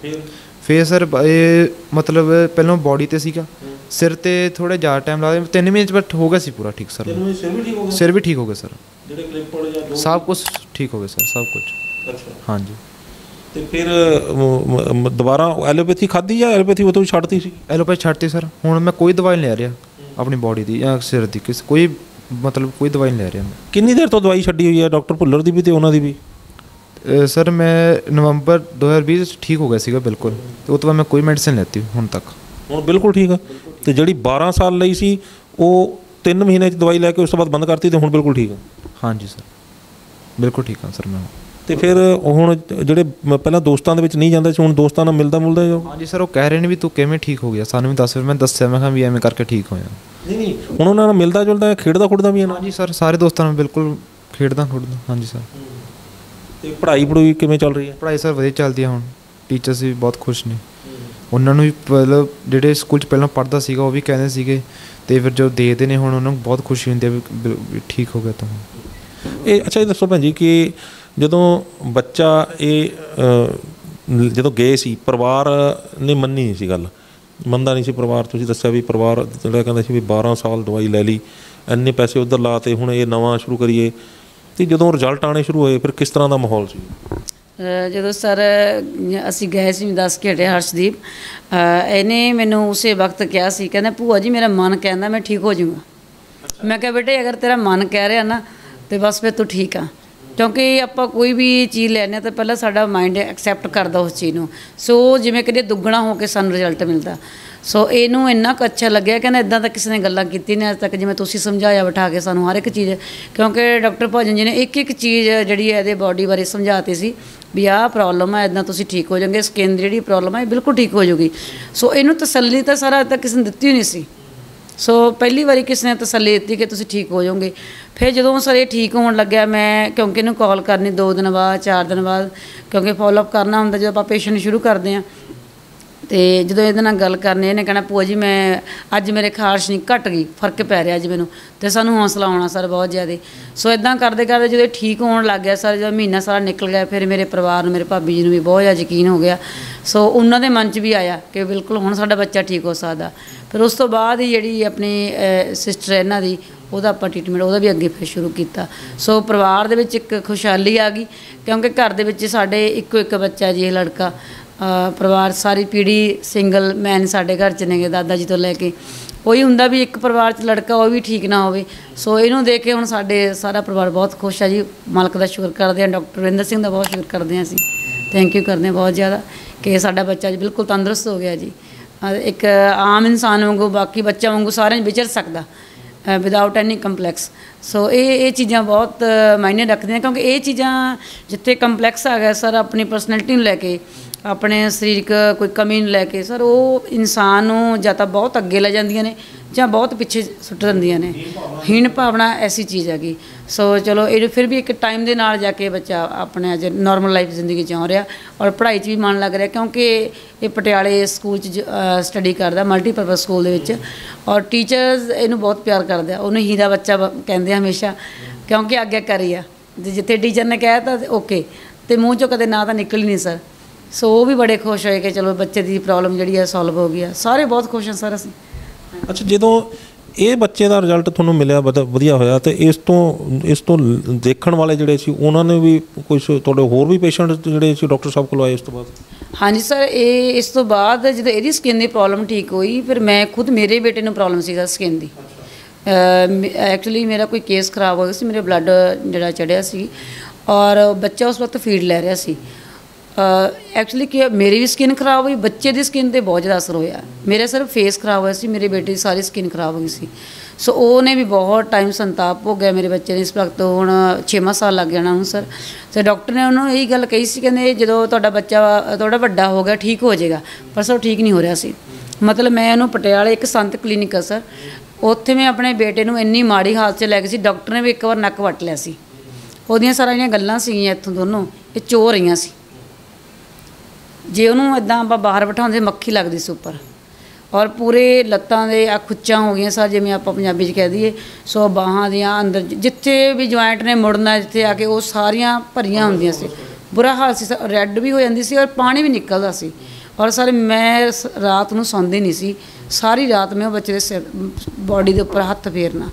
ਗਏ। ਫਿਰ ਸਰ ਇਹ ਮਤਲਬ ਪਹਿਲਾਂ ਬੋਡੀ 'ਤੇ ਸੀਗਾ, ਸਿਰ ਤੇ ਥੋੜਾ ਜ਼ਿਆਦਾ ਟਾਈਮ ਲੱਗਦਾ, 3 ਮਹੀਨੇ 'ਚ ਬਟ ਹੋ ਗਿਆ ਸੀ ਪੂਰਾ ਠੀਕ ਸਰ। ਸਿਰ ਵੀ ਠੀਕ ਹੋ ਗਿਆ? ਸਿਰ ਵੀ ਠੀਕ ਹੋ ਗਿਆ ਸਰ, ਜਿਹੜੇ ਕਲਿੱਪ ਵਾਲੇ ਜਾਂ ਸਭ ਕੁਝ ਠੀਕ ਹੋ ਗਿਆ ਸਰ, ਸਭ ਕੁਝ। ਅੱਛਾ। ਹਾਂਜੀ। ਤੇ ਫਿਰ ਦੁਬਾਰਾ ਐਲੋਪੈਥੀ ਖਾਧੀ ਜਾਂ ਐਲੋਪੈਥੀ ਉਹ ਤੋਂ ਛੱਡਤੀ ਸੀ? ਐਲੋਪੈਥੀ ਛੱਡਤੀ ਸਰ, ਹੁਣ ਮੈਂ ਕੋਈ ਦਵਾਈ ਨਹੀਂ ਲੈ ਰਿਹਾ ਆਪਣੀ ਬੋਡੀ ਦੀ ਜਾਂ ਸਿਰ ਦੀ, ਕੋਈ ਮਤਲਬ ਕੋਈ ਦਵਾਈ ਨਹੀਂ ਲੈ ਰਿਹਾ ਮੈਂ। ਕਿੰਨੀ ਦੇਰ ਤੋਂ ਦਵਾਈ ਛੱਡੀ ਹੋਈ ਹੈ ਡਾਕਟਰ ਭੁੱਲਰ ਦੀ ਵੀ ਤੇ ਉਹਨਾਂ ਦੀ ਵੀ? ਸਰ ਮੈਂ ਨਵੰਬਰ 2020 'ਚ ਠੀਕ ਹੋ ਗਿਆ ਸੀਗਾ ਬਿਲਕੁਲ, ਤੇ ਉਸ ਤੋਂ ਬਾਅਦ ਮੈਂ ਕੋਈ ਮੈਡੀਸਿਨ ਲੈਤੀ ਹੁਣ ਤੱਕ। ਹੁਣ ਬਿਲਕੁਲ ਠੀਕ ਆ? ਤੇ ਜਿਹੜੀ 12 ਸਾਲ ਲਈ ਸੀ ਉਹ 3 ਮਹੀਨੇ 'ਚ ਦਵਾਈ ਲੈ ਕੇ ਉਸ ਤੋਂ ਬਾਅਦ ਬੰਦ ਕਰਤੀ ਤੇ ਹੁਣ ਬਿਲਕੁਲ ਠੀਕ ਆ? ਹਾਂਜੀ ਸਰ, ਬਿਲਕੁਲ ਠੀਕ ਹਾਂ ਸਰ ਮੈਂ। ਤੇ ਫਿਰ ਹੁਣ ਜਿਹੜੇ ਪਹਿਲਾਂ ਦੋਸਤਾਂ ਦੇ ਵਿੱਚ ਨਹੀਂ ਜਾਂਦਾ ਸੀ, ਹੁਣ ਦੋਸਤਾਂ ਨਾਲ ਮਿਲਦਾ ਜੋ? ਹਾਂਜੀ ਸਰ, ਉਹ ਕਹਿ ਰਹੇ ਨੇ ਵੀ ਤੂੰ ਕਿਵੇਂ ਠੀਕ ਹੋ ਗਿਆ, ਸਾਨੂੰ ਵੀ ਦੱਸ। ਫਿਰ ਮੈਂ ਦੱਸਿਆ, ਮੈਂ ਕਿਹਾ ਵੀ ਐਵੇਂ ਕਰਕੇ ਠੀਕ ਹੋਇਆ। ਨਹੀਂ ਹੁਣ ਉਹਨਾਂ ਨਾਲ ਮਿਲਦਾ ਜੁਲਦਾ, ਖੇਡਦਾ ਖੁੱਡਦਾ ਵੀ ਹੈ? ਹਾਂਜੀ ਸਰ, ਸਾਰੇ ਦੋਸਤਾਂ ਨਾਲ ਬਿਲਕੁਲ ਖੇਡਦਾ ਖੁੱਡਦਾ। ਹਾਂਜੀ ਸਰ। ਤੇ ਪੜ੍ਹਾਈ ਪੜੂਈ ਕਿਵੇਂ ਚੱਲ ਰਹੀ ਹੈ? ਪੜ੍ਹਾਈ ਸਰ ਵਧੀਆ ਚੱਲਦੀ ਹੈ ਹੁਣ, ਟੀਚਰਸ ਵੀ ਬਹੁਤ ਖੁਸ਼ ਨੇ। ਉਹਨਾਂ ਨੂੰ ਵੀ ਮਤਲਬ ਜਿਹੜੇ ਸਕੂਲ 'ਚ ਪਹਿਲਾਂ ਪੜ੍ਹਦਾ ਸੀਗਾ ਉਹ ਵੀ ਕਹਿੰਦੇ ਸੀਗੇ, ਤੇ ਫਿਰ ਜੋ ਦੇਖਦੇ ਨੇ ਹੁਣ ਉਹਨਾਂ ਨੂੰ ਬਹੁਤ ਖੁਸ਼ੀ ਹੁੰਦੀ ਹੈ ਵੀ ਠੀਕ ਹੋ ਗਿਆ ਤਾਂ। ਇਹ ਅੱਛਾ, ਇਹ ਦੱਸੋ ਭੈਣ ਜੀ ਕਿ ਜਦੋਂ ਬੱਚਾ ਇਹ ਜਦੋਂ ਗਏ ਸੀ, ਪਰਿਵਾਰ ਨੇ ਮੰਨੀ ਨਹੀਂ ਸੀ ਗੱਲ, ਮੰਨਦਾ ਨਹੀਂ ਸੀ ਪਰਿਵਾਰ? ਤੁਸੀਂ ਦੱਸਿਆ ਵੀ ਪਰਿਵਾਰ ਜਿਹੜਾ ਕਹਿੰਦਾ ਸੀ ਵੀ 12 ਸਾਲ ਦਵਾਈ ਲੈ ਲਈ, ਇੰਨੇ ਪੈਸੇ ਉੱਧਰ ਲਾ ਤੇ ਹੁਣ ਇਹ ਨਵਾਂ ਸ਼ੁਰੂ ਕਰੀਏ, ਤੇ ਜਦੋਂ ਰਿਜ਼ਲਟ ਆਉਣੇ ਸ਼ੁਰੂ ਹੋਏ ਫਿਰ ਕਿਸ ਤਰ੍ਹਾਂ ਦਾ ਮਾਹੌਲ ਸੀ? ਜਦੋਂ ਸਰ ਅਸੀਂ ਗਏ ਸੀ, ਦੱਸ ਕੇ ਹਟਿਆ ਹਰਸ਼ਦੀਪ, ਇਹਨੇ ਮੈਨੂੰ ਉਸੇ ਵਕਤ ਕਿਹਾ ਸੀ, ਕਹਿੰਦਾ ਭੂਆ ਜੀ ਮੇਰਾ ਮਨ ਕਹਿੰਦਾ ਮੈਂ ਠੀਕ ਹੋ ਜਾਊਂਗਾ। ਮੈਂ ਕਿਹਾ ਬੇਟੇ ਅਗਰ ਤੇਰਾ ਮਨ ਕਹਿ ਰਿਹਾ ਨਾ ਤੇ ਬਸ ਫਿਰ ਤੂੰ ਠੀਕ ਆ, ਕਿਉਂਕਿ ਆਪਾਂ ਕੋਈ ਵੀ ਚੀਜ਼ ਲੈਂਦੇ ਹਾਂ ਤਾਂ ਪਹਿਲਾਂ ਸਾਡਾ ਮਾਈਂਡ ਐਕਸੈਪਟ ਕਰਦਾ ਉਸ ਚੀਜ਼ ਨੂੰ। ਸੋ ਜਿਵੇਂ ਕਿ ਦੁੱਗਣਾ ਹੋ ਕੇ ਸਾਨੂੰ ਰਿਜ਼ਲਟ ਮਿਲਦਾ। ਸੋ ਇਹਨੂੰ ਇੰਨਾ ਕੁ ਅੱਛਾ ਲੱਗਿਆ, ਕਹਿੰਦਾ ਇੱਦਾਂ ਤਾਂ ਕਿਸੇ ਨੇ ਗੱਲਾਂ ਕੀਤੀ ਨਹੀਂ ਅੱਜ ਤੱਕ ਜਿਵੇਂ ਤੁਸੀਂ ਸਮਝਾਇਆ ਬਿਠਾ ਕੇ ਸਾਨੂੰ ਹਰ ਇੱਕ ਚੀਜ਼, ਕਿਉਂਕਿ ਡਾਕਟਰ ਭਜਨ ਜੀ ਨੇ ਇੱਕ ਇੱਕ ਚੀਜ਼ ਜਿਹੜੀ ਹੈ ਇਹਦੇ ਬਾਡੀ ਬਾਰੇ ਸਮਝਾਤੀ ਸੀ ਵੀ ਆਹ ਪ੍ਰੋਬਲਮ ਹੈ, ਇੱਦਾਂ ਤੁਸੀਂ ਠੀਕ ਹੋ ਜਾਓਗੇ, ਸਕਿਨ ਦੀ ਜਿਹੜੀ ਪ੍ਰੋਬਲਮ ਹੈ ਇਹ ਬਿਲਕੁਲ ਠੀਕ ਹੋ ਜਾਊਗੀ। ਸੋ ਇਹਨੂੰ ਤਸੱਲੀ ਤਾਂ ਸਾਰਾ ਅੱਜ ਤੱਕ ਕਿਸੇ ਨੇ ਦਿੱਤੀ ਨਹੀਂ ਸੀ। ਸੋ ਪਹਿਲੀ ਵਾਰੀ ਕਿਸੇ ਨੇ ਤਸੱਲੀ ਦਿੱਤੀ ਕਿ ਤੁਸੀਂ ਠੀਕ ਹੋ ਜਾਓਗੇ। ਫਿਰ ਜਦੋਂ ਸਰ ਇਹ ਠੀਕ ਹੋਣ ਲੱਗਿਆ, ਮੈਂ ਕਿਉਂਕਿ ਇਹਨੂੰ ਕਾਲ ਕਰਨੀ 2 ਦਿਨ ਬਾਅਦ 4 ਦਿਨ ਬਾਅਦ, ਕਿਉਂਕਿ ਫੋਲੋਅਪ ਕਰਨਾ ਹੁੰਦਾ ਜਦੋਂ ਆਪਾਂ ਪੇਸ਼ੈਂਟ ਸ਼ੁਰੂ ਕਰਦੇ ਹਾਂ। ਤੇ ਜਦੋਂ ਇਹਦੇ ਨਾਲ ਗੱਲ ਕਰਨੀ, ਇਹਨੇ ਕਹਿਣਾ ਭੂਆ ਜੀ ਮੈਂ ਅੱਜ ਮੇਰੇ ਖਾਰਸ਼ ਨਹੀਂ ਘਟ ਗਈ, ਫਰਕ ਪੈ ਰਿਹਾ ਅੱਜ ਮੈਨੂੰ, ਤੇ ਸਾਨੂੰ ਹੌਸਲਾ ਆਉਣਾ ਸਰ ਬਹੁਤ ਜ਼ਿਆਦਾ। ਸੋ ਇੱਦਾਂ ਕਰਦੇ ਕਰਦੇ ਜਦੋਂ ਠੀਕ ਹੋਣ ਲੱਗ ਗਿਆ ਸਰ, ਜਦੋਂ ਮਹੀਨਾ ਸਾਰਾ ਨਿਕਲ ਗਿਆ, ਫਿਰ ਮੇਰੇ ਪਰਿਵਾਰ ਨੂੰ, ਮੇਰੇ ਭਾਬੀ ਜੀ ਨੂੰ ਵੀ ਬਹੁਤ ਜ਼ਿਆਦਾ ਯਕੀਨ ਹੋ ਗਿਆ। ਸੋ ਉਹਨਾਂ ਦੇ ਮਨ 'ਚ ਵੀ ਆਇਆ ਕਿ ਬਿਲਕੁਲ ਹੁਣ ਸਾਡਾ ਬੱਚਾ ਠੀਕ ਹੋ ਸਕਦਾ। ਫਿਰ ਉਸ ਤੋਂ ਬਾਅਦ ਹੀ ਜਿਹੜੀ ਆਪਣੀ ਸਿਸਟਰ ਇਹਨਾਂ ਦੀ, ਉਹਦਾ ਆਪਾਂ ਟ੍ਰੀਟਮੈਂਟ ਉਹਦਾ ਵੀ ਅੱਗੇ ਫਿਰ ਸ਼ੁਰੂ ਕੀਤਾ। ਸੋ ਪਰਿਵਾਰ ਦੇ ਵਿੱਚ ਇੱਕ ਖੁਸ਼ਹਾਲੀ ਆ ਗਈ, ਕਿਉਂਕਿ ਘਰ ਦੇ ਵਿੱਚ ਸਾਡੇ ਇੱਕੋ ਇੱਕ ਬੱਚਾ ਜੀ, ਇਹ ਲੜਕਾ। ਪਰਿਵਾਰ ਸਾਰੀ ਪੀੜ੍ਹੀ ਸਿੰਗਲ ਮੈਨ ਸਾਡੇ ਘਰ 'ਚ ਨੇਗੇ, ਦਾਦਾ ਜੀ ਤੋਂ ਲੈ ਕੇ। ਉਹੀ ਹੁੰਦਾ ਵੀ ਇੱਕ ਪਰਿਵਾਰ 'ਚ ਲੜਕਾ ਉਹ ਵੀ ਠੀਕ ਨਾ ਹੋਵੇ। ਸੋ ਇਹਨੂੰ ਦੇਖ ਕੇ ਹੁਣ ਸਾਡੇ ਸਾਰਾ ਪਰਿਵਾਰ ਬਹੁਤ ਖੁਸ਼ ਆ ਜੀ, ਮਾਲਕ ਦਾ ਸ਼ੁਕਰ ਕਰਦੇ ਹਾਂ, ਡਾਕਟਰ ਵਰਿੰਦਰ ਸਿੰਘ ਦਾ ਬਹੁਤ ਸ਼ੁਕਰ ਕਰਦੇ ਹਾਂ ਅਸੀਂ, ਥੈਂਕ ਯੂ ਕਰਦੇ ਹਾਂ ਬਹੁਤ ਜ਼ਿਆਦਾ ਕਿ ਸਾਡਾ ਬੱਚਾ ਜੀ ਬਿਲਕੁਲ ਤੰਦਰੁਸਤ ਹੋ ਗਿਆ ਜੀ। ਇੱਕ ਆਮ ਇਨਸਾਨ ਵਾਂਗੂ, ਬਾਕੀ ਬੱਚਿਆਂ ਵਾਂਗੂ ਸਾਰਿਆਂ 'ਚ ਵਿਚਰ ਸਕਦਾ ਵਿਦਆਊਟ ਐਨੀ ਕੰਪਲੈਕਸ। ਸੋ ਇਹ ਚੀਜ਼ਾਂ ਬਹੁਤ ਮਾਇਨੇ ਰੱਖਦੀਆਂ, ਕਿਉਂਕਿ ਇਹ ਚੀਜ਼ਾਂ ਜਿੱਥੇ ਕੰਪਲੈਕਸ ਆ ਗਿਆ ਸਰ, ਆਪਣੀ ਪਰਸਨੈਲਿਟੀ ਨੂੰ ਲੈ ਕੇ, ਆਪਣੇ ਸਰੀਰਕ ਕੋਈ ਕਮੀ ਨੂੰ ਲੈ ਕੇ ਸਰ, ਉਹ ਇਨਸਾਨ ਨੂੰ ਜਾਂ ਤਾਂ ਬਹੁਤ ਅੱਗੇ ਲੈ ਜਾਂਦੀਆਂ ਨੇ ਜਾਂ ਬਹੁਤ ਪਿੱਛੇ ਸੁੱਟ ਦਿੰਦੀਆਂ ਨੇ। ਹੀਣ ਭਾਵਨਾ ਐਸੀ ਚੀਜ਼ ਹੈਗੀ। ਸੋ ਚਲੋ ਇਹ ਫਿਰ ਵੀ ਇੱਕ ਟਾਈਮ ਦੇ ਨਾਲ ਜਾ ਕੇ ਬੱਚਾ ਆਪਣੇ ਅੱਜ ਨੋਰਮਲ ਲਾਈਫ ਜ਼ਿੰਦਗੀ ਜਿਉ ਰਿਹਾ, ਔਰ ਪੜ੍ਹਾਈ 'ਚ ਵੀ ਮਨ ਲੱਗ ਰਿਹਾ, ਕਿਉਂਕਿ ਇਹ ਪਟਿਆਲੇ ਸਕੂਲ 'ਚ ਸਟੱਡੀ ਕਰਦਾ, ਮਲਟੀਪਰਪਜ਼ ਸਕੂਲ ਦੇ ਵਿੱਚ, ਔਰ ਟੀਚਰਸ ਇਹਨੂੰ ਬਹੁਤ ਪਿਆਰ ਕਰਦੇ ਆ, ਉਹਨੂੰ ਹੀਰਾ ਬੱਚਾ ਕਹਿੰਦੇ ਹਮੇਸ਼ਾ, ਕਿਉਂਕਿ ਆਗਿਆਕਾਰੀ ਆ। ਜਿੱਥੇ ਟੀਚਰ ਨੇ ਕਹਿ ਤਾ ਓਕੇ, ਅਤੇ ਮੂੰਹ 'ਚੋਂ ਕਦੇ ਨਾ ਤਾਂ ਨਿਕਲ ਹੀ ਨਹੀਂ ਸਰ। ਸੋ ਉਹ ਵੀ ਬੜੇ ਖੁਸ਼ ਹੋਏ ਕਿ ਚਲੋ ਬੱਚੇ ਦੀ ਪ੍ਰੋਬਲਮ ਜਿਹੜੀ ਹੈ ਸੋਲਵ ਹੋ ਗਈ ਆ। ਸਾਰੇ ਬਹੁਤ ਖੁਸ਼ ਹਾਂ ਸਰ ਅਸੀਂ। ਅੱਛਾ, ਜਦੋਂ ਇਹ ਬੱਚੇ ਦਾ ਰਿਜ਼ਲਟ ਤੁਹਾਨੂੰ ਮਿਲਿਆ ਵਧੀਆ ਹੋਇਆ, ਤੇ ਇਸ ਤੋਂ ਦੇਖਣ ਵਾਲੇ ਜਿਹੜੇ ਸੀ ਉਹਨਾਂ ਨੇ ਵੀ ਕੁਝ ਤੁਹਾਡੇ ਹੋਰ ਵੀ ਪੇਸ਼ੈਂਟ ਜਿਹੜੇ ਸੀ ਡਾਕਟਰ ਸਾਹਿਬ ਕੋਲ ਆਏ ਇਸ ਤੋਂ ਬਾਅਦ? ਹਾਂਜੀ ਸਰ, ਇਸ ਤੋਂ ਬਾਅਦ ਜਦੋਂ ਇਹਦੀ ਸਕਿਨ ਦੀ ਪ੍ਰੋਬਲਮ ਠੀਕ ਹੋਈ, ਫਿਰ ਮੈਂ ਖੁਦ, ਮੇਰੇ ਬੇਟੇ ਨੂੰ ਪ੍ਰੋਬਲਮ ਸੀਗਾ ਸਕਿਨ ਦੀ। ਐਕਚੁਅਲੀ ਮੇਰਾ ਕੋਈ ਕੇਸ ਖਰਾਬ ਹੋ ਗਿਆ ਸੀ, ਮੇਰੇ ਬਲੱਡ ਜਿਹੜਾ ਚੜ੍ਹਿਆ ਸੀ, ਔਰ ਬੱਚਾ ਉਸ ਵਕਤ ਫੀਡ ਲੈ ਰਿਹਾ ਸੀ। ਐਕਚੁਅਲੀ ਕਿ ਮੇਰੀ ਵੀ ਸਕਿਨ ਖਰਾਬ ਹੋਈ, ਬੱਚੇ ਦੀ ਸਕਿਨ 'ਤੇ ਬਹੁਤ ਜ਼ਿਆਦਾ ਅਸਰ ਹੋਇਆ। ਮੇਰਾ ਸਿਰਫ ਫੇਸ ਖਰਾਬ ਹੋਇਆ ਸੀ, ਮੇਰੇ ਬੇਟੇ ਦੀ ਸਾਰੀ ਸਕਿਨ ਖਰਾਬ ਹੋ ਗਈ ਸੀ। ਸੋ ਉਹਨੇ ਵੀ ਬਹੁਤ ਟਾਈਮ ਸੰਤਾਪ ਹੋ ਗਿਆ ਮੇਰੇ ਬੱਚੇ ਨੇ। ਇਸ ਵਕਤ ਹੁਣ 6ਵਾਂ ਸਾਲ ਲੱਗ ਜਾਣਾ ਉਹਨੂੰ ਸਰ। ਅਤੇ ਡਾਕਟਰ ਨੇ ਉਹਨੂੰ ਇਹੀ ਗੱਲ ਕਹੀ ਸੀ, ਕਹਿੰਦੇ ਜਦੋਂ ਤੁਹਾਡਾ ਬੱਚਾ ਥੋੜ੍ਹਾ ਵੱਡਾ ਹੋ ਗਿਆ ਠੀਕ ਹੋ ਜਾਏਗਾ, ਪਰ ਸਰ ਠੀਕ ਨਹੀਂ ਹੋ ਰਿਹਾ ਸੀ। ਮਤਲਬ ਮੈਂ ਉਹਨੂੰ ਪਟਿਆਲੇ ਇੱਕ ਸੰਤ ਕਲੀਨਿਕ ਆ ਸਰ, ਉੱਥੇ ਮੈਂ ਆਪਣੇ ਬੇਟੇ ਨੂੰ ਇੰਨੀ ਮਾੜੀ ਹਾਲਤ 'ਚ ਲੈ ਗਈ ਸੀ, ਡਾਕਟਰ ਨੇ ਵੀ ਇੱਕ ਵਾਰ ਨੱਕ ਵੱਟ ਲਿਆ ਸੀ। ਉਹਦੀਆਂ ਸਾਰੀਆਂ ਗੱਲਾਂ ਸੀਗੀਆਂ ਇੱਥੋਂ ਦੋਨੋਂ ਇਹ ਚੋ ਰਹੀਆਂ ਸੀ। ਜੇ ਉਹਨੂੰ ਇੱਦਾਂ ਆਪਾਂ ਬਾਹਰ ਬਿਠਾਉਂਦੇ ਮੱਖੀ ਲੱਗਦੀ ਸੀ ਉੱਪਰ, ਔਰ ਪੂਰੇ ਲੱਤਾਂ ਦੇ ਆ ਖੁੱਚਾਂ ਹੋ ਗਈਆਂ ਸਰ, ਜਿਵੇਂ ਆਪਾਂ ਪੰਜਾਬੀ 'ਚ ਕਹਿ ਦਈਏ। ਸੋ ਬਾਹਾਂ ਦੀਆਂ ਅੰਦਰ ਜਿੱਥੇ ਵੀ ਜੁਆਇੰਟ ਨੇ ਮੁੜਨਾ, ਜਿੱਥੇ ਆ ਕੇ ਉਹ ਸਾਰੀਆਂ ਭਰੀਆਂ ਹੁੰਦੀਆਂ ਸੀ, ਬੁਰਾ ਹਾਲ ਸੀ। ਰੈੱਡ ਵੀ ਹੋ ਜਾਂਦੀ ਸੀ ਔਰ ਪਾਣੀ ਵੀ ਨਿਕਲਦਾ ਸੀ, ਔਰ ਸਰ ਮੈਂ ਰਾਤ ਨੂੰ ਸੌਂਦੀ ਨਹੀਂ ਸੀ, ਸਾਰੀ ਰਾਤ ਮੈਂ ਉਹ ਬੱਚੇ ਦੇ ਸਿਰ ਬੋਡੀ ਦੇ ਉੱਪਰ ਹੱਥ ਫੇਰਨਾ,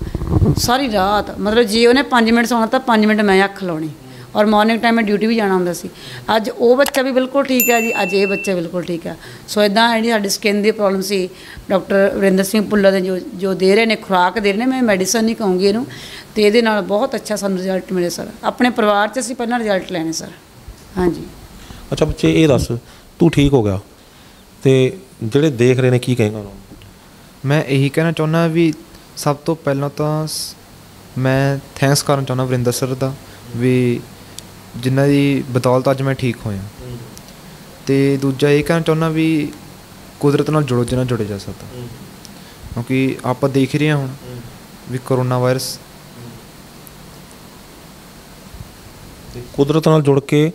ਸਾਰੀ ਰਾਤ। ਮਤਲਬ ਜੇ ਉਹਨੇ 5 ਮਿੰਟ ਸੌਣਾ ਤਾਂ 5 ਮਿੰਟ ਮੈਂ ਅੱਖ ਲਾਉਣੀ। ਔਰ ਮਾਰਨਿੰਗ ਟਾਈਮ ਮੈਂ ਡਿਊਟੀ ਵੀ ਜਾਣਾ ਹੁੰਦਾ ਸੀ। ਅੱਜ ਉਹ ਬੱਚਾ ਵੀ ਬਿਲਕੁਲ ਠੀਕ ਹੈ ਜੀ, ਅੱਜ ਇਹ ਬੱਚਾ ਬਿਲਕੁਲ ਠੀਕ ਹੈ। ਸੋ ਇੱਦਾਂ ਜਿਹੜੀ ਸਾਡੀ ਸਕਿਨ ਦੀ ਪ੍ਰੋਬਲਮ ਸੀ, ਡਾਕਟਰ ਵਰਿੰਦਰ ਸਿੰਘ ਭੁੱਲਰ ਦੇ ਜੋ ਦੇ ਰਹੇ ਨੇ, ਖੁਰਾਕ ਦੇ ਰਹੇ ਨੇ, ਮੈਂ ਮੈਡੀਸਨ ਨਹੀਂ ਕਹੂੰਗੀ ਇਹਨੂੰ, ਅਤੇ ਇਹਦੇ ਨਾਲ ਬਹੁਤ ਅੱਛਾ ਸਾਨੂੰ ਰਿਜ਼ਲਟ ਮਿਲੇ ਸਰ। ਆਪਣੇ ਪਰਿਵਾਰ 'ਚ ਅਸੀਂ ਪਹਿਲਾਂ ਰਿਜ਼ਲਟ ਲੈਣੇ ਸਰ। ਹਾਂਜੀ। ਅੱਛਾ ਬੱਚੇ, ਇਹ ਦੱਸ, ਤੂੰ ਠੀਕ ਹੋ ਗਿਆ ਤੇ ਜਿਹੜੇ ਦੇਖ ਰਹੇ ਨੇ ਕੀ ਕਹੇਗਾ ਉਹਨਾਂ ਨੂੰ? ਮੈਂ ਇਹੀ ਕਹਿਣਾ ਚਾਹੁੰਦਾ ਵੀ ਸਭ ਤੋਂ ਪਹਿਲਾਂ ਤਾਂ ਮੈਂ ਥੈਂਕਸ ਕਰਨਾ ਚਾਹੁੰਦਾ ਵਰਿੰਦਰ ਸਰ ਦਾ, ਵੀ ਜਿਨ੍ਹਾਂ ਦੀ ਬਦੌਲਤ ਅੱਜ ਮੈਂ ਠੀਕ ਹੋਇਆ। ਅਤੇ ਦੂਜਾ ਇਹ ਕਹਿਣਾ ਚਾਹੁੰਦਾ ਵੀ ਕੁਦਰਤ ਨਾਲ ਜੁੜੋ ਜਿੰਨਾ ਜੁੜੇ ਜਾ ਸਕਦਾ, ਕਿਉਂਕਿ ਆਪਾਂ ਦੇਖ ਰਹੇ ਹਾਂ ਹੁਣ ਵੀ ਕਰੋਨਾ ਵਾਇਰਸ। ਕੁਦਰਤ ਨਾਲ ਜੁੜ ਕੇ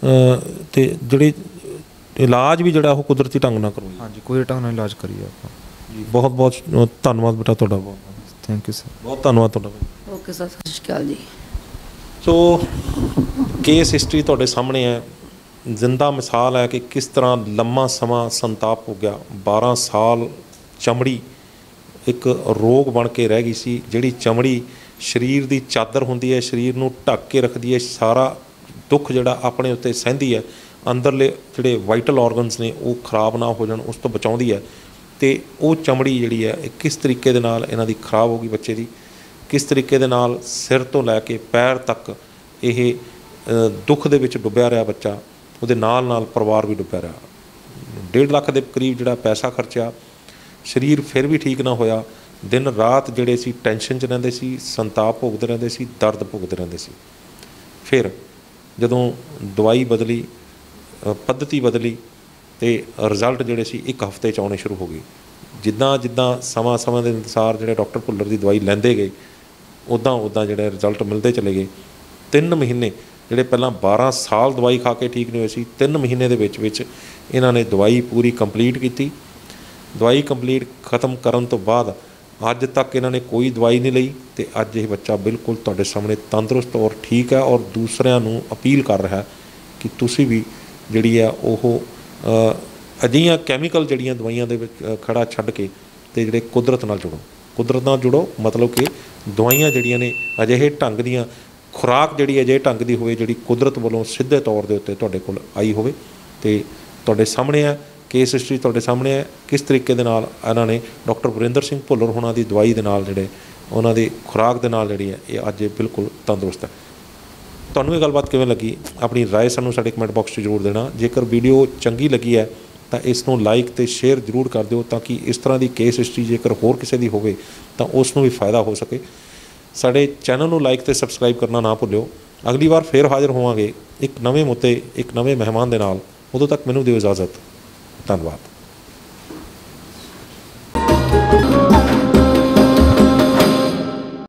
ਅਤੇ ਜਿਹੜੇ ਇਲਾਜ ਵੀ ਜਿਹੜਾ ਉਹ ਕੁਦਰਤੀ ਢੰਗ ਨਾਲ ਕਰੋ। ਹਾਂਜੀ, ਕੁਦਰਤੀ ਢੰਗ ਨਾਲ ਇਲਾਜ ਕਰੀਏ ਆਪਾਂ ਜੀ। ਬਹੁਤ ਬਹੁਤ ਧੰਨਵਾਦ ਬੇਟਾ ਤੁਹਾਡਾ, ਬਹੁਤ ਥੈਂਕ ਯੂ ਸਰ। ਬਹੁਤ ਧੰਨਵਾਦ ਤੁਹਾਡਾ। ਓਕੇ ਸਰ, ਸਤਿ ਸ਼੍ਰੀ ਅਕਾਲ ਜੀ। ਸੋ ਕੇਸ ਹਿਸਟਰੀ ਤੁਹਾਡੇ ਸਾਹਮਣੇ ਹੈ, ਜ਼ਿੰਦਾ ਮਿਸਾਲ ਹੈ ਕਿ ਕਿਸ ਤਰ੍ਹਾਂ ਲੰਮਾ ਸਮਾਂ ਸੰਤਾਪ ਹੋ ਗਿਆ। 12 ਸਾਲ ਚਮੜੀ ਇੱਕ ਰੋਗ ਬਣ ਕੇ ਰਹਿ ਗਈ ਸੀ। ਜਿਹੜੀ ਚਮੜੀ ਸਰੀਰ ਦੀ ਚਾਦਰ ਹੁੰਦੀ ਹੈ, ਸਰੀਰ ਨੂੰ ਢੱਕ ਕੇ ਰੱਖਦੀ ਹੈ, ਸਾਰਾ ਦੁੱਖ ਜਿਹੜਾ ਆਪਣੇ ਉੱਤੇ ਸਹਿੰਦੀ ਹੈ, ਅੰਦਰਲੇ ਜਿਹੜੇ ਵਾਈਟਲ ਔਰਗਨਸ ਨੇ ਉਹ ਖਰਾਬ ਨਾ ਹੋ ਜਾਣ ਉਸ ਤੋਂ ਬਚਾਉਂਦੀ ਹੈ। ਅਤੇ ਉਹ ਚਮੜੀ ਜਿਹੜੀ ਹੈ ਇਹ ਕਿਸ ਤਰੀਕੇ ਦੇ ਨਾਲ ਇਹਨਾਂ ਦੀ ਖਰਾਬ ਹੋ ਗਈ ਬੱਚੇ ਦੀ, ਕਿਸ ਤਰੀਕੇ ਦੇ ਨਾਲ ਸਿਰ ਤੋਂ ਲੈ ਕੇ ਪੈਰ ਤੱਕ ਇਹ ਦੁੱਖ ਦੇ ਵਿੱਚ ਡੁੱਬਿਆ ਰਿਹਾ ਬੱਚਾ, ਉਹਦੇ ਨਾਲ ਨਾਲ ਪਰਿਵਾਰ ਵੀ ਡੁੱਬਿਆ ਰਿਹਾ। 1.5 ਲੱਖ ਦੇ ਕਰੀਬ ਜਿਹੜਾ ਪੈਸਾ ਖਰਚਿਆ, ਸਰੀਰ ਫਿਰ ਵੀ ਠੀਕ ਨਾ ਹੋਇਆ। ਦਿਨ ਰਾਤ ਜਿਹੜੇ ਸੀ ਟੈਨਸ਼ਨ 'ਚ ਰਹਿੰਦੇ ਸੀ, ਸੰਤਾਪ ਭੋਗਦੇ ਰਹਿੰਦੇ ਸੀ, ਦਰਦ ਭੋਗਦੇ ਰਹਿੰਦੇ ਸੀ। ਫਿਰ ਜਦੋਂ ਦਵਾਈ ਬਦਲੀ, ਪੱਧਤੀ ਬਦਲੀ, ਅਤੇ ਰਿਜ਼ਲਟ ਜਿਹੜੇ ਸੀ 1 ਹਫ਼ਤੇ 'ਚ ਆਉਣੇ ਸ਼ੁਰੂ ਹੋ ਗਏ। ਜਿੱਦਾਂ ਜਿੱਦਾਂ ਸਮਾਂ ਦੇ ਅਨੁਸਾਰ ਜਿਹੜੇ ਡਾਕਟਰ ਭੁੱਲਰ ਦੀ ਦਵਾਈ ਲੈਂਦੇ ਗਏ, ਉੱਦਾਂ ਜਿਹੜੇ ਰਿਜ਼ਲਟ ਮਿਲਦੇ ਚਲੇ ਗਏ। 3 ਮਹੀਨੇ ਜਿਹੜੇ ਪਹਿਲਾਂ 12 ਸਾਲ ਦਵਾਈ ਖਾ ਕੇ ਠੀਕ ਨਹੀਂ ਹੋਏ ਸੀ, 3 ਮਹੀਨੇ ਦੇ ਵਿੱਚ ਇਹਨਾਂ ਨੇ ਦਵਾਈ ਪੂਰੀ ਕੰਪਲੀਟ ਕੀਤੀ। ਦਵਾਈ ਕੰਪਲੀਟ ਖਤਮ ਕਰਨ ਤੋਂ ਬਾਅਦ ਅੱਜ ਤੱਕ ਇਹਨਾਂ ਨੇ ਕੋਈ ਦਵਾਈ ਨਹੀਂ ਲਈ, ਅਤੇ ਅੱਜ ਇਹ ਬੱਚਾ ਬਿਲਕੁਲ ਤੁਹਾਡੇ ਸਾਹਮਣੇ ਤੰਦਰੁਸਤ ਔਰ ਠੀਕ ਹੈ, ਔਰ ਦੂਸਰਿਆਂ ਨੂੰ ਅਪੀਲ ਕਰ ਰਿਹਾ ਕਿ ਤੁਸੀਂ ਵੀ ਜਿਹੜੀ ਆ ਉਹ ਅਜਿਹੀਆਂ ਕੈਮੀਕਲ ਜਿਹੜੀਆਂ ਦਵਾਈਆਂ ਦੇ ਵਿੱਚ ਖੜਾ ਛੱਡ ਕੇ ਅਤੇ ਜਿਹੜੇ ਕੁਦਰਤ ਨਾਲ ਜੁੜੋ। ਕੁਦਰਤ ਨਾਲ ਜੁੜੋ ਮਤਲਬ ਕਿ ਦਵਾਈਆਂ ਜਿਹੜੀਆਂ ਨੇ ਅਜਿਹੇ ਢੰਗ ਦੀਆਂ, ਖੁਰਾਕ ਜਿਹੜੀ ਅਜਿਹੇ ਢੰਗ ਦੀ ਹੋਵੇ ਜਿਹੜੀ ਕੁਦਰਤ ਵੱਲੋਂ ਸਿੱਧੇ ਤੌਰ ਦੇ ਉੱਤੇ ਤੁਹਾਡੇ ਕੋਲ ਆਈ ਹੋਵੇ। ਅਤੇ ਤੁਹਾਡੇ ਸਾਹਮਣੇ ਹੈ ਕੇਸ ਹਿਸਟਰੀ, ਤੁਹਾਡੇ ਸਾਹਮਣੇ ਹੈ ਕਿਸ ਤਰੀਕੇ ਦੇ ਨਾਲ ਇਹਨਾਂ ਨੇ ਡਾਕਟਰ ਵਰਿੰਦਰ ਸਿੰਘ ਭੁੱਲਰ ਹੋਣਾ ਦੀ ਦਵਾਈ ਦੇ ਨਾਲ, ਜਿਹੜੇ ਉਹਨਾਂ ਦੀ ਖੁਰਾਕ ਦੇ ਨਾਲ ਜਿਹੜੀ ਹੈ ਇਹ ਅੱਜ ਬਿਲਕੁਲ ਤੰਦਰੁਸਤ ਹੈ। ਤੁਹਾਨੂੰ ਇਹ ਗੱਲਬਾਤ ਕਿਵੇਂ ਲੱਗੀ? ਆਪਣੀ ਰਾਏ ਸਾਨੂੰ ਸਾਡੇ ਕਮੈਂਟ ਬਾਕਸ 'ਚ ਜ਼ਰੂਰ ਦੇਣਾ। ਜੇਕਰ ਵੀਡੀਓ ਚੰਗੀ ਲੱਗੀ ਹੈ ਤਾਂ ਇਸ ਨੂੰ ਲਾਈਕ ਅਤੇ ਸ਼ੇਅਰ ਜ਼ਰੂਰ ਕਰ ਦਿਓ, ਤਾਂ ਕਿ ਇਸ ਤਰ੍ਹਾਂ ਦੀ ਕੇਸ ਹਿਸਟਰੀ ਜੇਕਰ ਹੋਰ ਕਿਸੇ ਦੀ ਹੋਵੇ ਤਾਂ ਉਸ ਨੂੰ ਵੀ ਫਾਇਦਾ ਹੋ ਸਕੇ। ਸਾਡੇ ਚੈਨਲ ਨੂੰ ਲਾਈਕ ਅਤੇ ਸਬਸਕ੍ਰਾਈਬ ਕਰਨਾ ਨਾ ਭੁੱਲਿਓ। ਅਗਲੀ ਵਾਰ ਫਿਰ ਹਾਜ਼ਰ ਹੋਵਾਂਗੇ ਇੱਕ ਨਵੇਂ ਮੁੱਦੇ, ਇੱਕ ਨਵੇਂ ਮਹਿਮਾਨ ਦੇ ਨਾਲ। ਉਦੋਂ ਤੱਕ ਮੈਨੂੰ ਦਿਓ ਇਜਾਜ਼ਤ। ਧੰਨਵਾਦ।